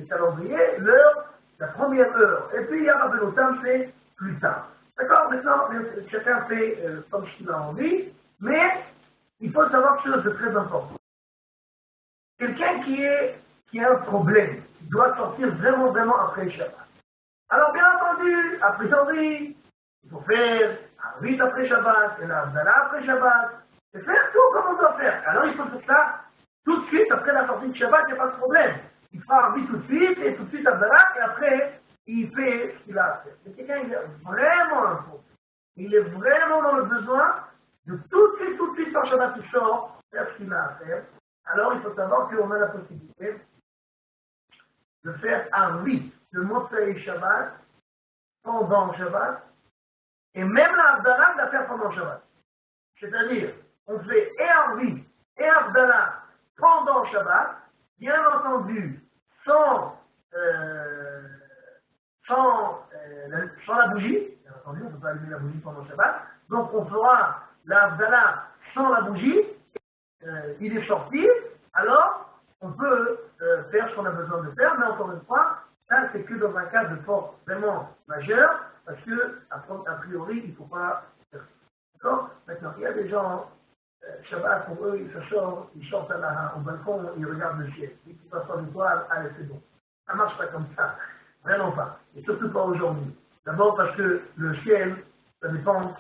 calendriers, l'heure, la première heure. Et puis il y a Rabbeinu Tam, c'est plus tard. D'accord? Maintenant, chacun fait comme ce qu'il a envie, mais il faut savoir quelque chose de très important. Quelqu'un qui a un problème, qui doit sortir vraiment après le Shabbat. Alors bien entendu, a priori, il faut faire Arvit après Shabbat, et la Havdalah après Shabbat, et faire tout comme on doit faire. Alors il faut faire ça tout de suite après la sortie de Shabbat, il n'y a pas de problème. Il fera Arvit tout de suite, et tout de suite Havdalah, et après, il fait ce qu'il a à faire. Mais quelqu'un, il a vraiment un problème. Il est vraiment dans le besoin de tout de suite, par Shabbat qui sort, faire ce qu'il a à faire. Alors il faut savoir qu'on a la possibilité de faire Arvit, de Motsei Shabbat, pendant Shabbat, et même la Havdalah de la faire pendant Shabbat. C'est-à-dire, on fait et Arvit et Havdalah pendant Shabbat, bien entendu, sans la bougie, bien entendu, on ne peut pas allumer la bougie pendant Shabbat, donc on fera la Havdalah sans la bougie, il est sorti, alors on peut faire ce qu'on a besoin de faire, mais encore une fois, ça c'est que dans un cas de force vraiment majeur, parce que a priori il ne faut pas faire ça. D'accord? Maintenant, il y a des gens, Shabbat pour eux, ils sortent au balcon, ils regardent le ciel. Dès qu'ils passent par l'étoile, allez c'est bon. Ça ne marche pas comme ça, vraiment pas, et surtout pas aujourd'hui. D'abord parce que le ciel, ça dépend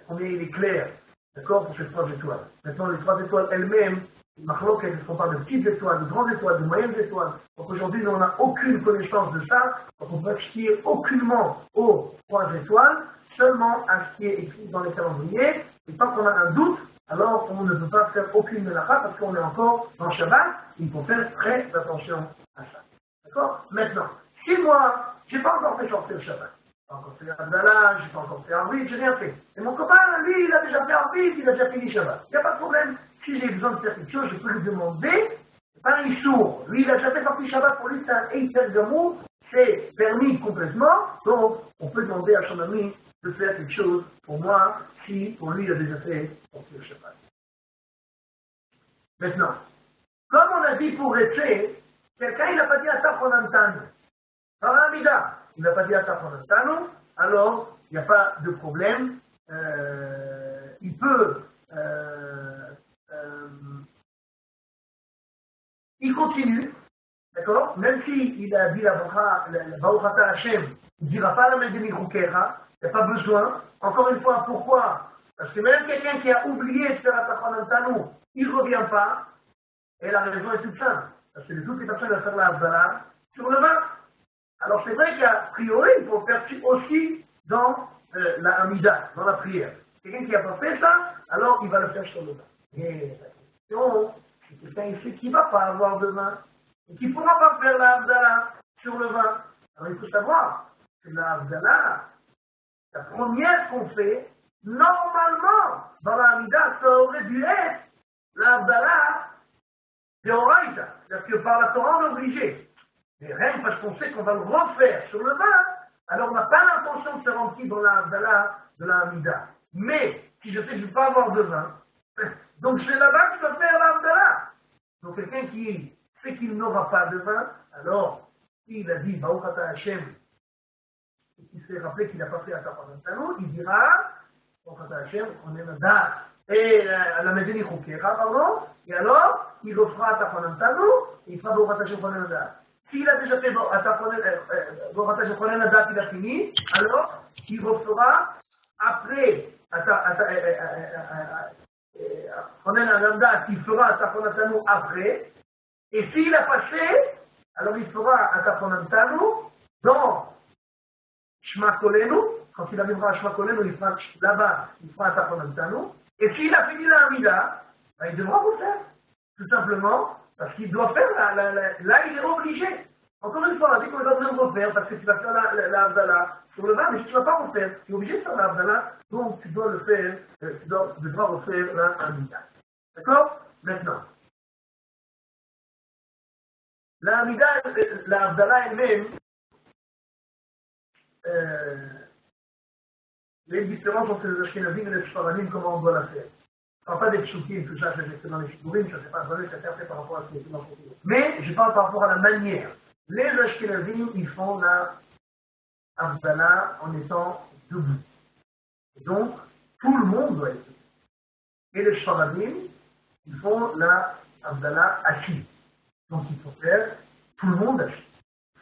combien il est clair. D'accord, pour ces 3 étoiles. Maintenant, les 3 étoiles elles-mêmes, Mahlouk, elles ne sont pas de petites étoiles, de grandes étoiles, de moyennes étoiles. Donc aujourd'hui, nous, on n'a aucune connaissance de ça. Donc on peut fier aucunement aux 3 étoiles, seulement à ce qui est écrit dans les calendriers. Et tant qu'on a un doute, alors on ne peut pas faire aucune mélacha parce qu'on est encore dans Shabbat. Il faut faire très attention à ça. D'accord? Maintenant, si moi, je n'ai pas encore fait sortir le Shabbat, je n'ai pas encore fait Havdalah, je n'ai pas encore fait Arvit, je n'ai rien fait. Et mon copain, lui, il a déjà fait Arvit, il a déjà fini Shabbat. Il n'y a pas de problème. Si j'ai besoin de faire quelque chose, je peux lui demander. C'est pas un issour. Lui, il a déjà fait sortir Shabbat, pour lui, c'est un Eitel Gamou, c'est permis complètement. Donc, on peut demander à son ami de faire quelque chose pour moi, si pour lui, il a déjà fait sortir le Shabbat. Maintenant, comme on a dit pour Réché, quelqu'un, il n'a pas dit à ta Fonantano. Par un mida, il n'a pas dit à ta Fonantano, alors il n'y a pas de problème. Il peut. Il continue, d'accord? Même s'il a dit la Baruchata Hashem, il ne dira pas la main de Michoukera, il n'y a pas besoin. Encore une fois, pourquoi? Parce que même quelqu'un qui a oublié de faire Atachon Antanu, il ne revient pas. Et la raison est toute simple. Parce que toutes les personnes vont faire la Havdalah sur le vin. Alors c'est vrai qu'a priori, il faut faire aussi dans la Hamida, dans la prière. Quelqu'un qui n'a pas fait ça, alors il va le faire sur le vin. Et la question, c'est quelqu'un ici qui ne va pas avoir de vin et qui ne pourra pas faire la Havdalah sur le vin. Alors il faut savoir que la Havdalah, la première qu'on fait, normalement, dans la Hamida, ça aurait dû être la Havdalah de Horaïta. C'est-à-dire que par la Torah, on est obligé. Mais rien parce qu'on sait qu'on va le refaire sur le vin, alors on n'a pas l'intention de se remplir dans la Havdalah de la Hamida. Mais, si je sais que je ne vais pas avoir de vin, donc c'est là-bas que je peux faire la Havdalah. Donc quelqu'un qui sait qu'il n'aura pas de vin, alors, s'il a dit, Baruch Ata Hashem, et qu'il s'est rappelé qu'il n'a pas fait Atapanantano, il dira, Baruch Ata Hashem, on est Nada, et la Medeni Chukera, pardon, et alors, il refera Atapanantano, et il fera Baruch Ata Hashem, on est Nada. S'il a déjà fait Baruch Ata Hashem, on est Nada, il a fini, alors, il refera après, on est Nada, il fera Atapanantano après, et s'il a passé, alors il fera Atapanantano dans Shema Kolenu, quand il arrivera à Shema Kolenu, il fera là-bas, il fera Atapanantano, et s'il a fini la Hamida, ben, il devra vous faire, tout simplement, parce qu'il doit faire, là il est obligé. Encore une fois, on a dit qu'on va besoin de refaire, parce que tu vas faire la Havdalah sur le vin, mais si tu ne vas pas refaire, tu es obligé de faire la Havdalah, donc tu dois le faire, tu devras refaire la Hamida. D'accord? Maintenant. La Hamida, la Havdalah elle-même, il y a une différence entre les Ashkenazim et les Sfaradim, comment on doit la faire. Je ne parle pas des psukim, tout ça, c'est dans les figurines, ça c'est pas donné, ça fait par rapport à ce qui est dans le figurine. Mais je parle par rapport à la manière. Les Ashkenazim, ils font la Havdalah en étant debout. Et donc, tout le monde doit être debout. Et les Sfaradim, ils font la Havdalah assis. Donc il faut faire tout le monde assis.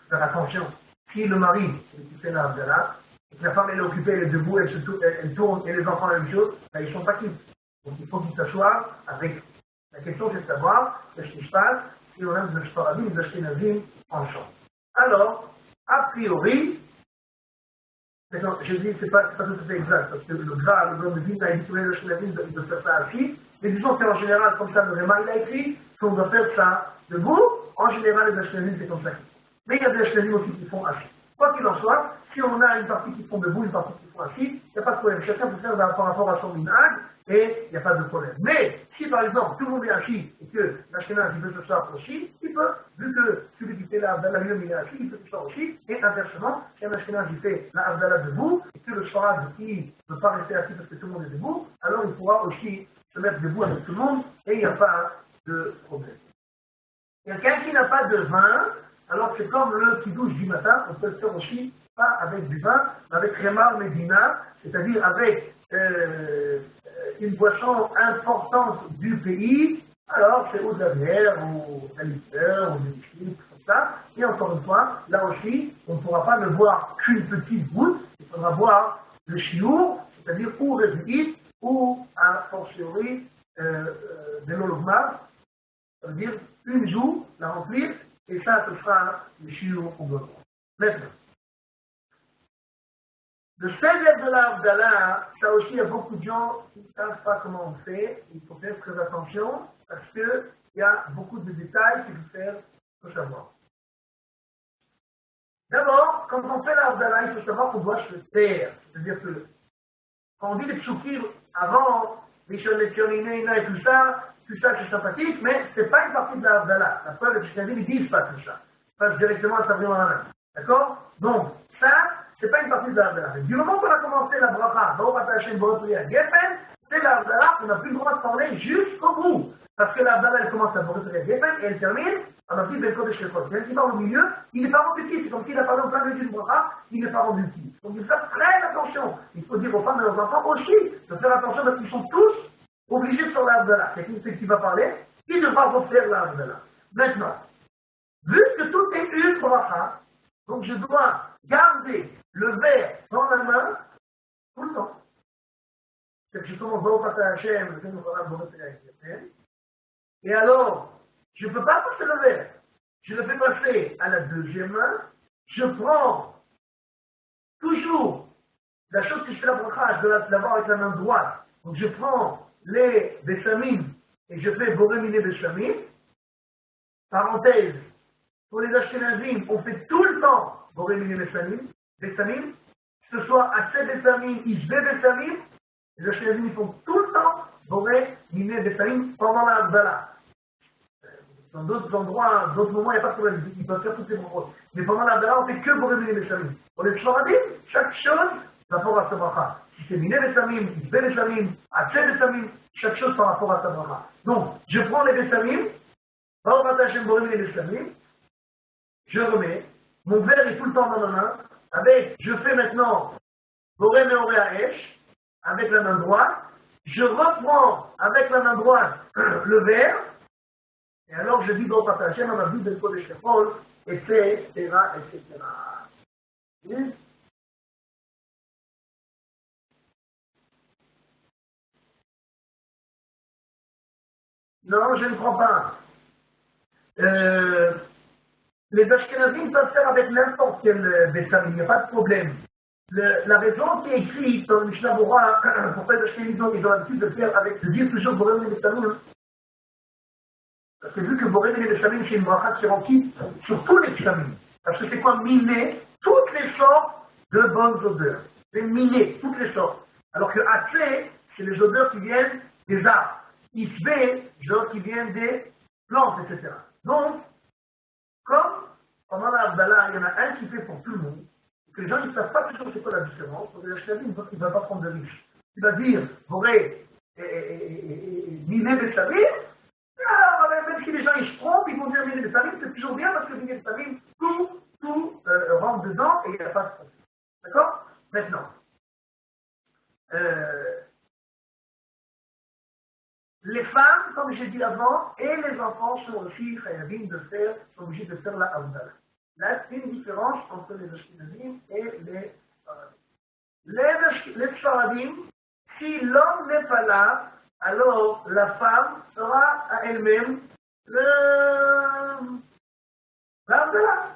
Faire attention. Si le mari qui fait la Havdalah, et que la femme elle est occupée, elle est debout, elle tourne, et les enfants la même chose, ben, ils ne sont pas quittes. Donc il faut qu'ils s'assoient avec. La question c'est de savoir qu'est-ce qui se passe si on a des Sfaradim, des Ashkenazim en chambre. Alors, a priori, je dis c'est pas tout à fait exact, parce que le gras, le grand de Vin a dit que les Ashkenazim ils doivent faire ça assis, mais disons qu'en général, comme ça, le Réma il a écrit, qu'on doit faire ça debout, en général les Ashkenazim c'est comme ça. Mais il y a des Ashkenazim aussi qui font assis. Quoi qu'il en soit, si on a une partie qui font debout, une partie qui font assis, il n'y a pas de problème. Chacun peut faire par rapport à son minhag et il n'y a pas de problème. Mais si par exemple tout le monde est assis et que l'Ashkenaz veut se soir aussi, il peut, vu que celui qui fait la Havdalah lui-même il est assis, il peut se soir aussi. Et inversement, si un Ashkenaz fait la Havdalah debout et que le Sfarad qui ne veut pas rester assis parce que tout le monde est debout, alors il pourra aussi se mettre debout avec tout le monde et il n'y a pas de problème. Quelqu'un qui n'a pas de vin, alors c'est comme le kidouche du matin, on peut le faire aussi, pas avec du vin, mais avec Remar Medina, c'est-à-dire avec une boisson importante du pays, alors c'est ou de la bière, ou de la liqueur, ou du whisky, tout comme ça. Et encore une fois, là aussi, on ne pourra pas ne boire qu'une petite goutte, il faudra boire le chiour, c'est-à-dire ou réduit, ou a fortiori de l'ologma, ça veut dire une joue, la remplir, et ça, ce sera le chiour au beurre. Maintenant, le seder de la Havdalah, ça aussi, il y a beaucoup de gens qui ne savent pas comment on fait. Il faut faire très attention parce qu'il y a beaucoup de détails qu'il faut savoir. D'abord, quand on fait la Havdalah, il faut savoir qu'on doit se taire. C'est-à-dire que quand on dit les psukim avant, les shonetioninena et tout ça c'est sympathique, mais ce n'est pas une partie de la Havdalah. La preuve, les Ashkenazim ne disent pas tout ça. Ils passent directement à Savrion à la main. D'accord? Donc, ça, c'est pas une partie de la Havdalah. Du moment qu'on a commencé la bracha, Baruch Ata Hashem Baruch Hu Geffen, c'est la Havdalah, on n'a plus le droit de parler jusqu'au bout. Parce que la Havdalah, elle commence à Baruch Hu Geffen et elle termine à la Ben Kodesh Lechot. Quelqu'un qui parle au milieu, il n'est pas rendu quitte. C'est comme s'il a parlé en plein milieu d'une bracha, il n'est pas rendu quitte. Donc il faut faire très attention. Il faut dire aux femmes et aux enfants aussi de faire attention parce qu'ils sont tous obligés de faire la Havdalah. Quelqu'un qui va parler, il devra refaire la Havdalah. Maintenant, vu que tout est une bracha, donc je dois garder le verre dans la main tout le temps. C'est que je commence Baruch Ata Hashem, et alors je ne peux pas passer le verre. Je le fais passer à la deuxième main. Je prends toujours la chose que je fais la bracha, je dois l'avoir avec la main droite. Donc je prends les bessamim et je fais boremine bessamim. Parenthèse, pour les Ashkenazim, on fait tout le temps boremine bessamim, que ce soit assez bessamim, isbe bessamim. Les Ashkenazim ils font tout le temps boremine bessamim pendant la Havdalah. Dans d'autres endroits, d'autres moments, il n'y a pas de problème, ils peuvent faire toutes ces moments. Mais pendant la Havdalah, on fait que boremine bessamim. Pour les Shvaradim, chaque chose par rapport à sa bracha. Si c'est miné bessamim, isbe bessamim, atse bessamim, chaque chose par rapport à sa bracha. Donc, je prends les bessamim, je remets, mon verre est tout le temps dans ma main, je fais maintenant Boré Meoré Haesh, avec la main droite, je reprends avec la main droite le verre, et alors je dis dans Hashem, on a vu de Kodesh Kefol, etc., etc. Oui? Non, je ne crois pas. Les Ashkenazim peuvent faire avec n'importe quel bessamim, il n'y a pas de problème. La raison qui est écrite dans le Mishnah Bora, pourquoi les Ashkenazim ils ont l'habitude de faire avec, de dire toujours Borem et Bessamim, parce que vu que Borem et Bessamim c'est une bracha qui remplit sur tous les Bessamim, parce que c'est quoi miner toutes les sortes de bonnes odeurs. C'est miner toutes les sortes. Alors que Atzé, c'est les odeurs qui viennent des arbres. Isbe, les odeurs qui viennent des plantes, etc. Donc, comme pendant la Havdalah, il y en a un qui fait pour tout le monde, et que les gens ne savent pas toujours c'est quoi la différence, donc les Ashkenazim, il ne va pas prendre de risque. Il va dire, Boré et Miné Bessamim, même si les gens ils se trompent, ils vont dire Miné Bessamim, c'est toujours bien parce que Miné Bessamim, tout rentre dedans et il n'y a pas de problème. D'accord? Maintenant, les femmes, comme j'ai dit avant, et les enfants sont aussi sont obligés de faire la Havdalah. Là, c'est une différence entre les Ashkenazim et les Sfaradim. Les Sfaradim, si l'homme n'est pas là, alors la femme sera à elle-même l'Havdalah.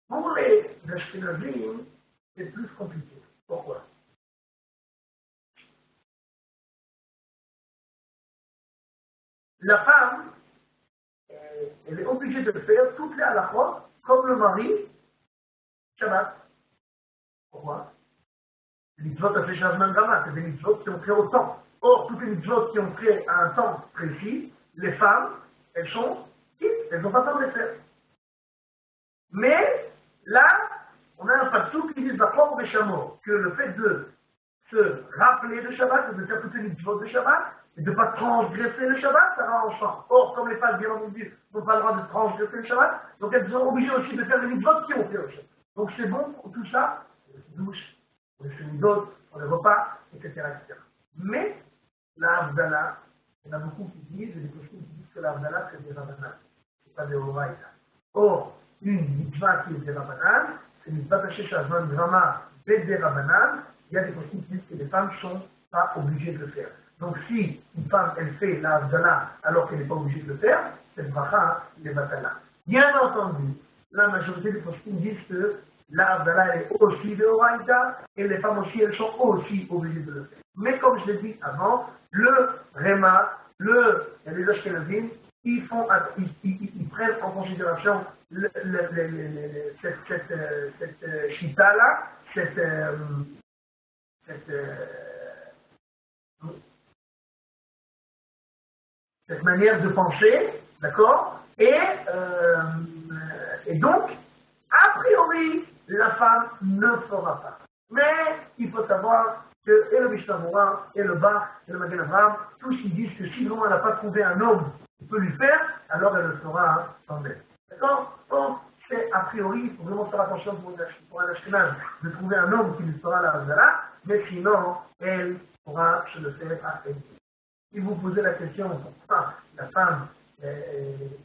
Pour les Ashkenazim, c'est plus compliqué. Pourquoi? La femme, elle est obligée de faire toutes les halachot comme le mari, Shabbat. Pourquoi? Les mitzvot à fait Shazman Gama, c'est des mitzvot qui ont fait au temps. Or, toutes les mitzvot qui ont fait à un temps précis, les femmes, elles sont quittes, elles n'ont pas le temps de les faire. Mais, là, on a un passouk qui dit Zachor Beshamor, que le fait de se rappeler de Shabbat, de faire toutes les mitzvot de Shabbat, et de ne pas transgresser le Shabbat, ça rend enchant. Or, comme les femmes, bien entendu, n'ont pas le droit de transgresser le Shabbat, donc elles sont obligées aussi de faire les mitzvot qui ont fait le Shabbat. Donc c'est bon pour tout ça, pour les douches, pour les sémidotes, pour les repas, etc., etc. Mais, la Havdalah, il y en a beaucoup qui disent, et des personnes qui disent que la Havdalah, c'est des Rabbanan, c'est pas des Horaïta. Or, une mitzvah qui est des Rabbanan, c'est une mitzvah tachée Shazman Grama, des Rabbanan, il y a des personnes qui disent que les femmes ne sont pas obligées de le faire. Donc si une femme, elle fait la Havdalah alors qu'elle n'est pas obligée de le faire, cette bracha, il est batala. Bien entendu, la majorité des poskim disent que la Havdalah est aussi de Horaïta et les femmes aussi, elles sont aussi obligées de le faire. Mais comme je l'ai dit avant, le Réma, les Ashkenazim, ils prennent en considération cette chita-là, cette manière de penser, d'accord, et donc, a priori, la femme ne fera pas. Mais il faut savoir que et le Mishnah Bora, et le Bach, et le Magen Avraham, tous ils disent que si vraiment elle n'a pas trouvé un homme qui peut lui faire, alors elle le fera sans elle. D'accord? Donc, c'est a priori, il faut vraiment faire attention pour un Ashkenaz de trouver un homme qui lui fera la Havdalah, mais sinon, elle pourra se le faire à elle. Si vous posez la question pourquoi la femme, il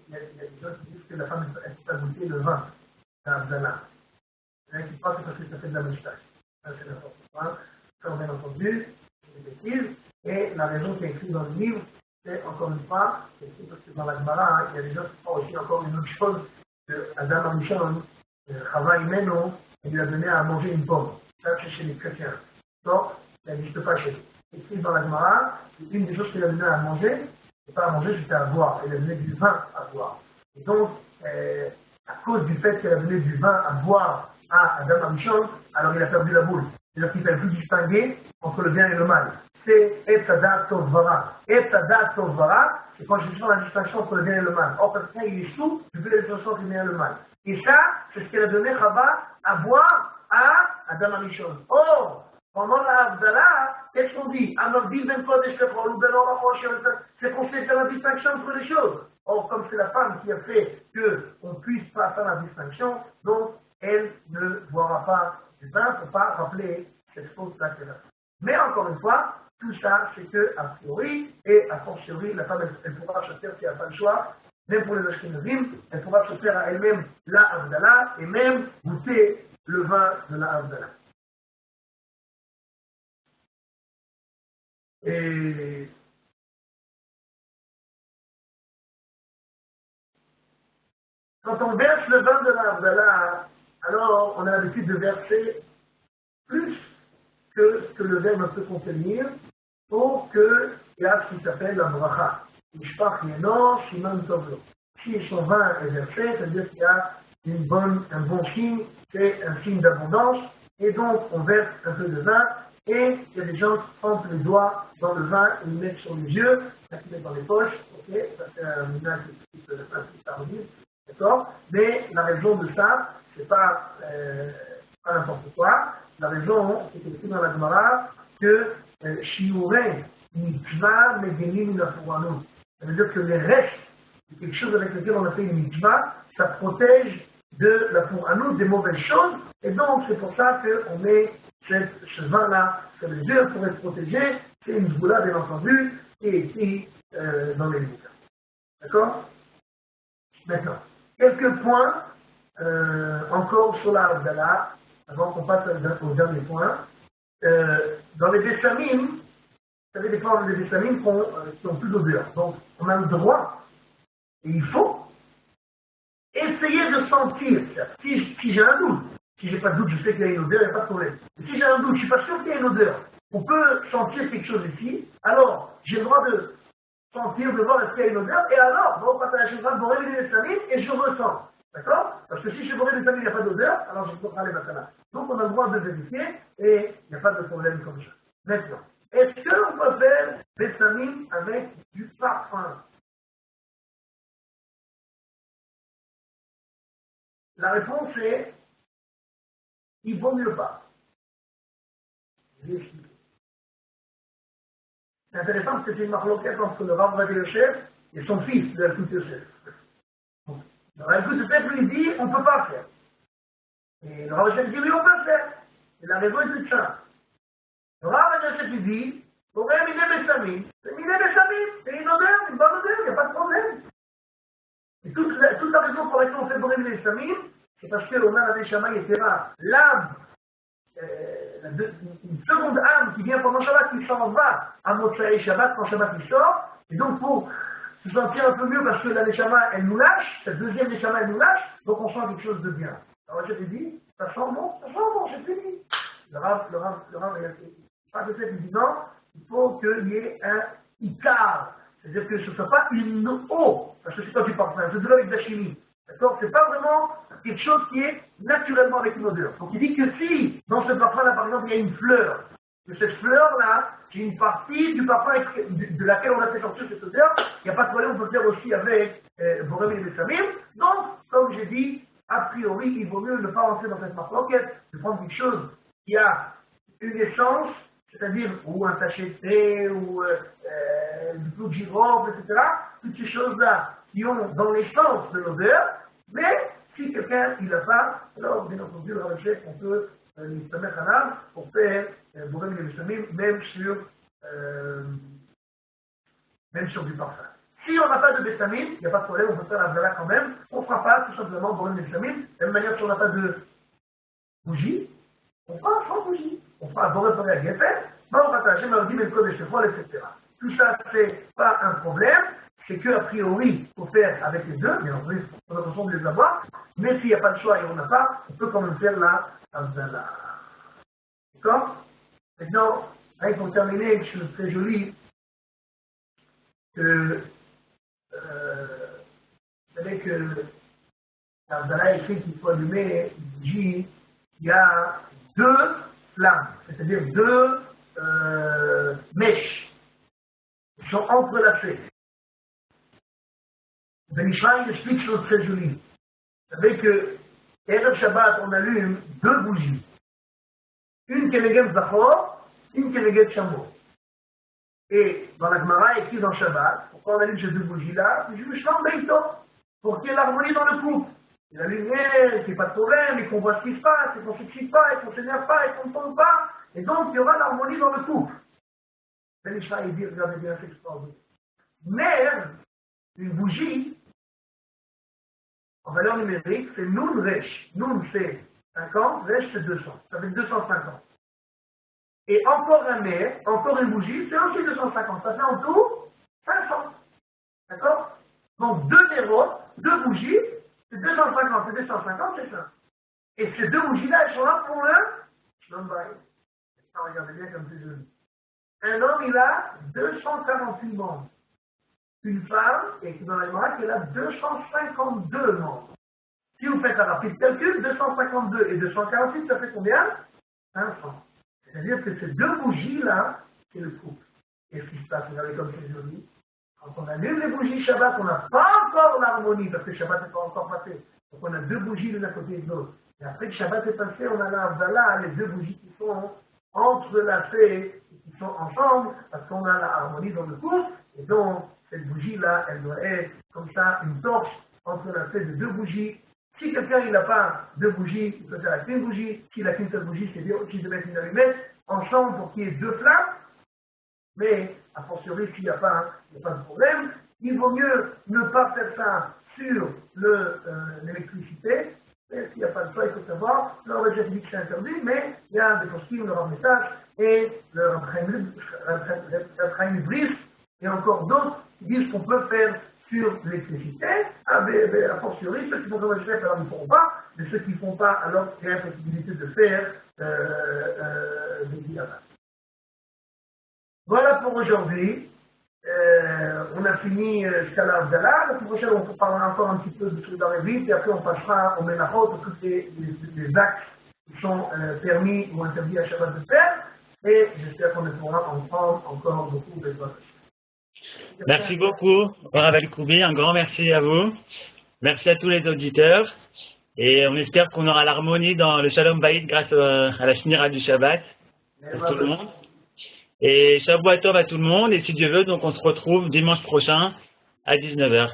y a des gens qui disent que la femme ne peut pas goûter le vin, l'Havdalah. Il y en a qui pensent que parce que ça fait de la moustache. Ça, c'est n'importe quoi. Ça, bien entendu, c'est des bêtises. Et la raison qui est écrite dans le livre, c'est encore une fois, parce que dans la Gemara, il y a des gens qui font aussi encore une autre chose, que Adam Arishon, Chava Imeno, il lui a donné à manger une pomme. Ça, c'est chez les chrétiens. Donc, ça n'existe pas chez nous. Écrit dans la Gemara, une des choses qu'il a donné à manger, c'est pas à manger, c'était à boire. Il a donné du vin à boire. Et donc, à cause du fait qu'il a donné du vin à boire à Adam Arishon, alors il a perdu la boule. C'est-à-dire qu'il ne peut plus distinguer entre le bien et le mal. C'est Etzadat Tovara. Etzadat Tovara, c'est quand je fais la distinction entre le bien et le mal. Or, parce qu'il est sous, je fais la distinction entre le bien et le mal. Et ça, c'est ce qu'elle a donné Chava à boire à Adam Arishon. Or, pendant la Havdalah, qu'est-ce qu'on dit? C'est qu'on sait faire la distinction entre les choses. Or, comme c'est la femme qui a fait qu'on ne puisse pas faire la distinction, donc elle ne boira pas du vin pour ne pas rappeler cette faute-là qu'elle a fait. Mais encore une fois, tout ça, c'est que a priori et a fortiori, la femme, elle pourra se faire, si elle n'a pas le choix, même pour les Ashkenazim, elle pourra se faire à elle-même la Havdalah et même goûter le vin de la Havdalah. Et quand on verse le vin de la Havdalah, alors on a l'habitude de verser plus que ce que le verre ne peut contenir pour qu'il y a ce qui s'appelle la bracha. Si son vin est versé, c'est-à-dire qu'il y a un bon signe, c'est un signe d'abondance, et donc on verse un peu de vin, et il y a des gens qui trempent les doigts dans le vin et ils mettent sur les yeux, ça qui met dans les poches, ok, ça c'est un minage de tardif, d'accord, mais la raison de ça, c'est pas n'importe quoi. La raison, c'est écrit dans la Gemara que Shiurei mitzvah megenim la pouranu. Ça veut dire que les restes de quelque chose avec lequel on a fait une mitzvah, ça protège de la pouranu, des mauvaises choses, et donc c'est pour ça qu'on met ce vin-là sur les yeux pour être protégé. C'est une zboula, bien entendu, qui est ici dans les livres. D'accord? Maintenant, quelques points encore sur la Havdalah, avant qu'on passe au dernier point. Dans les bessamim, vous savez, des fois on a des bessamim qui ont plus d'odeur. Donc, on a le droit, et il faut, essayer de sentir. Si j'ai un doute, si j'ai pas de doute, je sais qu'il y a une odeur, il n'y a pas de problème. Mais si j'ai un doute, je ne suis pas sûr qu'il y ait une odeur, on peut sentir quelque chose ici, alors j'ai le droit de sentir, de voir est-ce qu'il y a une odeur, et alors, bon, quand je vais me révéler les bessamim, et je ressens. D'accord? Parce que si je bourré des amis, il n'y a pas d'odeur, alors je peux parler maintenant. Donc on a le droit de vérifier et il n'y a pas de problème comme ça. Maintenant, est-ce qu'on peut faire des samim avec du parfum? La réponse est il vaut mieux pas. Je vais expliquer. C'est intéressant parce que c'est une marloquette entre le Rav Ovadia Yosef et son fils, le Yalkut Yosef. Alors, écoute, peut-être lui dit, on ne peut pas faire. Et le Rav Yosef dit, oui, on peut faire. Et la raison est toute simple. Le Rav Yosef lui dit, aurait miné bessamim, c'est miné bessamim, c'est une odeur, une bonne odeur, il n'y a pas de problème. Et toute la raison pour laquelle on fait boré miné bessamim, c'est parce qu'on a la Neshama Yetera, l'âme, une seconde âme qui vient pendant Shabbat, qui s'en va à Motsai Shabbat, quand Shabbat il sort, et donc pour se sentir un peu mieux parce que la Neshama, elle nous lâche, cette deuxième Neshama, elle nous lâche, donc on sent quelque chose de bien. Alors je t'ai dit, ça sent bon, c'est fini. Le Rav, il dit non, il faut qu'il y ait un Ikar, c'est-à-dire que ce ne soit pas une eau, parce que c'est pas du parfum, c'est de l'eau avec de la chimie. D'accord? C'est pas vraiment quelque chose qui est naturellement avec une odeur. Donc il dit que si, dans ce parfum-là, par exemple, il y a une fleur, que cette fleur-là, c'est une partie du parfum de laquelle on a fait sortir cette odeur, il n'y a pas de problème, on peut le faire aussi avec Borem et Bessamim. Donc, comme j'ai dit, a priori, il vaut mieux ne pas rentrer dans cette marloquette, de prendre quelque chose qui a une essence, c'est-à-dire ou un sachet de thé, ou du clou de girofle, etc. Toutes ces choses-là qui ont dans l'essence de l'odeur, mais si quelqu'un il n'a pas, alors bien entendu, le Rav Yosef, on peut se mettre en âme pour faire Borem et Bessamim, même sur du parfum. Si on n'a pas de bessamim, il n'y a pas de problème, on peut faire la Havdalah quand même, on ne fera pas tout simplement Borem et Bessamim, de la même manière si on n'a pas de bougie, on fera sans bougie. On fera Borem et Geffen, on fera Hashem, Elohim, El Kodesh, etc. tout ça, c'est pas un problème. C'est qu'a priori, il faut faire avec les deux, mais on a façon de les avoir. Mais s'il n'y a pas de choix et on n'a pas, on peut quand même faire la Havdalah. D'accord? Maintenant, là, il faut terminer avec une chose très jolie, que vous savez que l'Havdalah écrit qu'il faut allumer une bougie, il y a deux flammes, c'est-à-dire deux mèches qui sont entrelacées. Ben Israël explique chose très jolie. Vous savez que, Erev Shabbat, on allume deux bougies. Une Keneged Zachor, une Keneged Shamor. Et dans la Gemara, écrit dans Shabbat, pourquoi on allume ces deux bougies-là? Pour qu'il y ait l'harmonie dans le couple. Et la lumière, qu'il n'y ait pas de problème, et qu'on voit ce qui se passe, et qu'on ne s'excite pas, et qu'on ne s'énerve pas, et qu'on ne tombe pas. Et donc, il y aura l'harmonie dans le couple. Ben Israël dit, regardez bien, c'est extraordinaire. Mais, une bougie, en valeur numérique, c'est Nun Resh. Nun c'est 50, Resh c'est 200. Ça fait 250. Et encore un mer, encore une bougie, c'est aussi 250. Ça fait en tout 500. D'accord? Donc deux nérotes, deux bougies, c'est 250. C'est 250, c'est ça. Et ces deux bougies-là, elles sont là pour le Shlombaï. Regardez bien comme c'est joli. Un homme, il a 248 membres. Une femme, et dans la Gemara, elle a 252 membres. Si vous faites un rapide calcul, 252 et 248, ça fait combien? 500. C'est-à-dire que ces deux bougies-là, c'est le couple. Et ce qui se passe, regardez comme c'est joli. Quand on allume les bougies Shabbat, on n'a pas encore l'harmonie, parce que Shabbat n'est pas encore passé. Donc on a deux bougies l'une à côté de l'autre. Et après que Shabbat est passé, on a la Havdalah, les deux bougies qui sont entrelacées, qui sont ensemble, parce qu'on a la harmonie dans le couple. Et donc, cette bougie-là, elle doit être comme ça, une torche entrelacée de deux bougies. Si quelqu'un n'a pas deux bougies, il peut faire avec une bougie. S'il n'a qu'une seule bougie, c'est bien aussi de mettre une allumette ensemble pour qu'il y ait deux flammes. Mais, a fortiori, s'il n'y a pas de problème, il vaut mieux ne pas faire ça sur l'électricité. Et s'il n'y a pas de choix, il faut savoir. Là, on va déjà dit que c'est interdit, mais il y a des postes, le Rambétage et le Rabchaim Ibris et encore d'autres qui disent qu'on peut faire sur l'électricité, a fortiori, ceux qui font comme je fais, alors ils ne pourront pas, mais ceux qui ne font pas, alors il y a la possibilité de faire des diamants. Voilà pour aujourd'hui. On a fini jusqu'à la Havdalah. La semaine prochaine, on parlera encore un petit peu de trucs dans les vies, et après on passera au Menachot, tous les actes qui sont permis ou interdits à Shabbat de faire, et j'espère qu'on pourra en prendre encore beaucoup de choses. Merci beaucoup, Rav Koubi, un grand merci à vous. Merci à tous les auditeurs. Et on espère qu'on aura l'harmonie dans le Shalom Bayit grâce à la Shnira du Shabbat pour tout le monde. Et Shabbat Tov à tout le monde. Et si Dieu veut, donc on se retrouve dimanche prochain à 19h.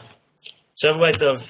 Shabbat Tov.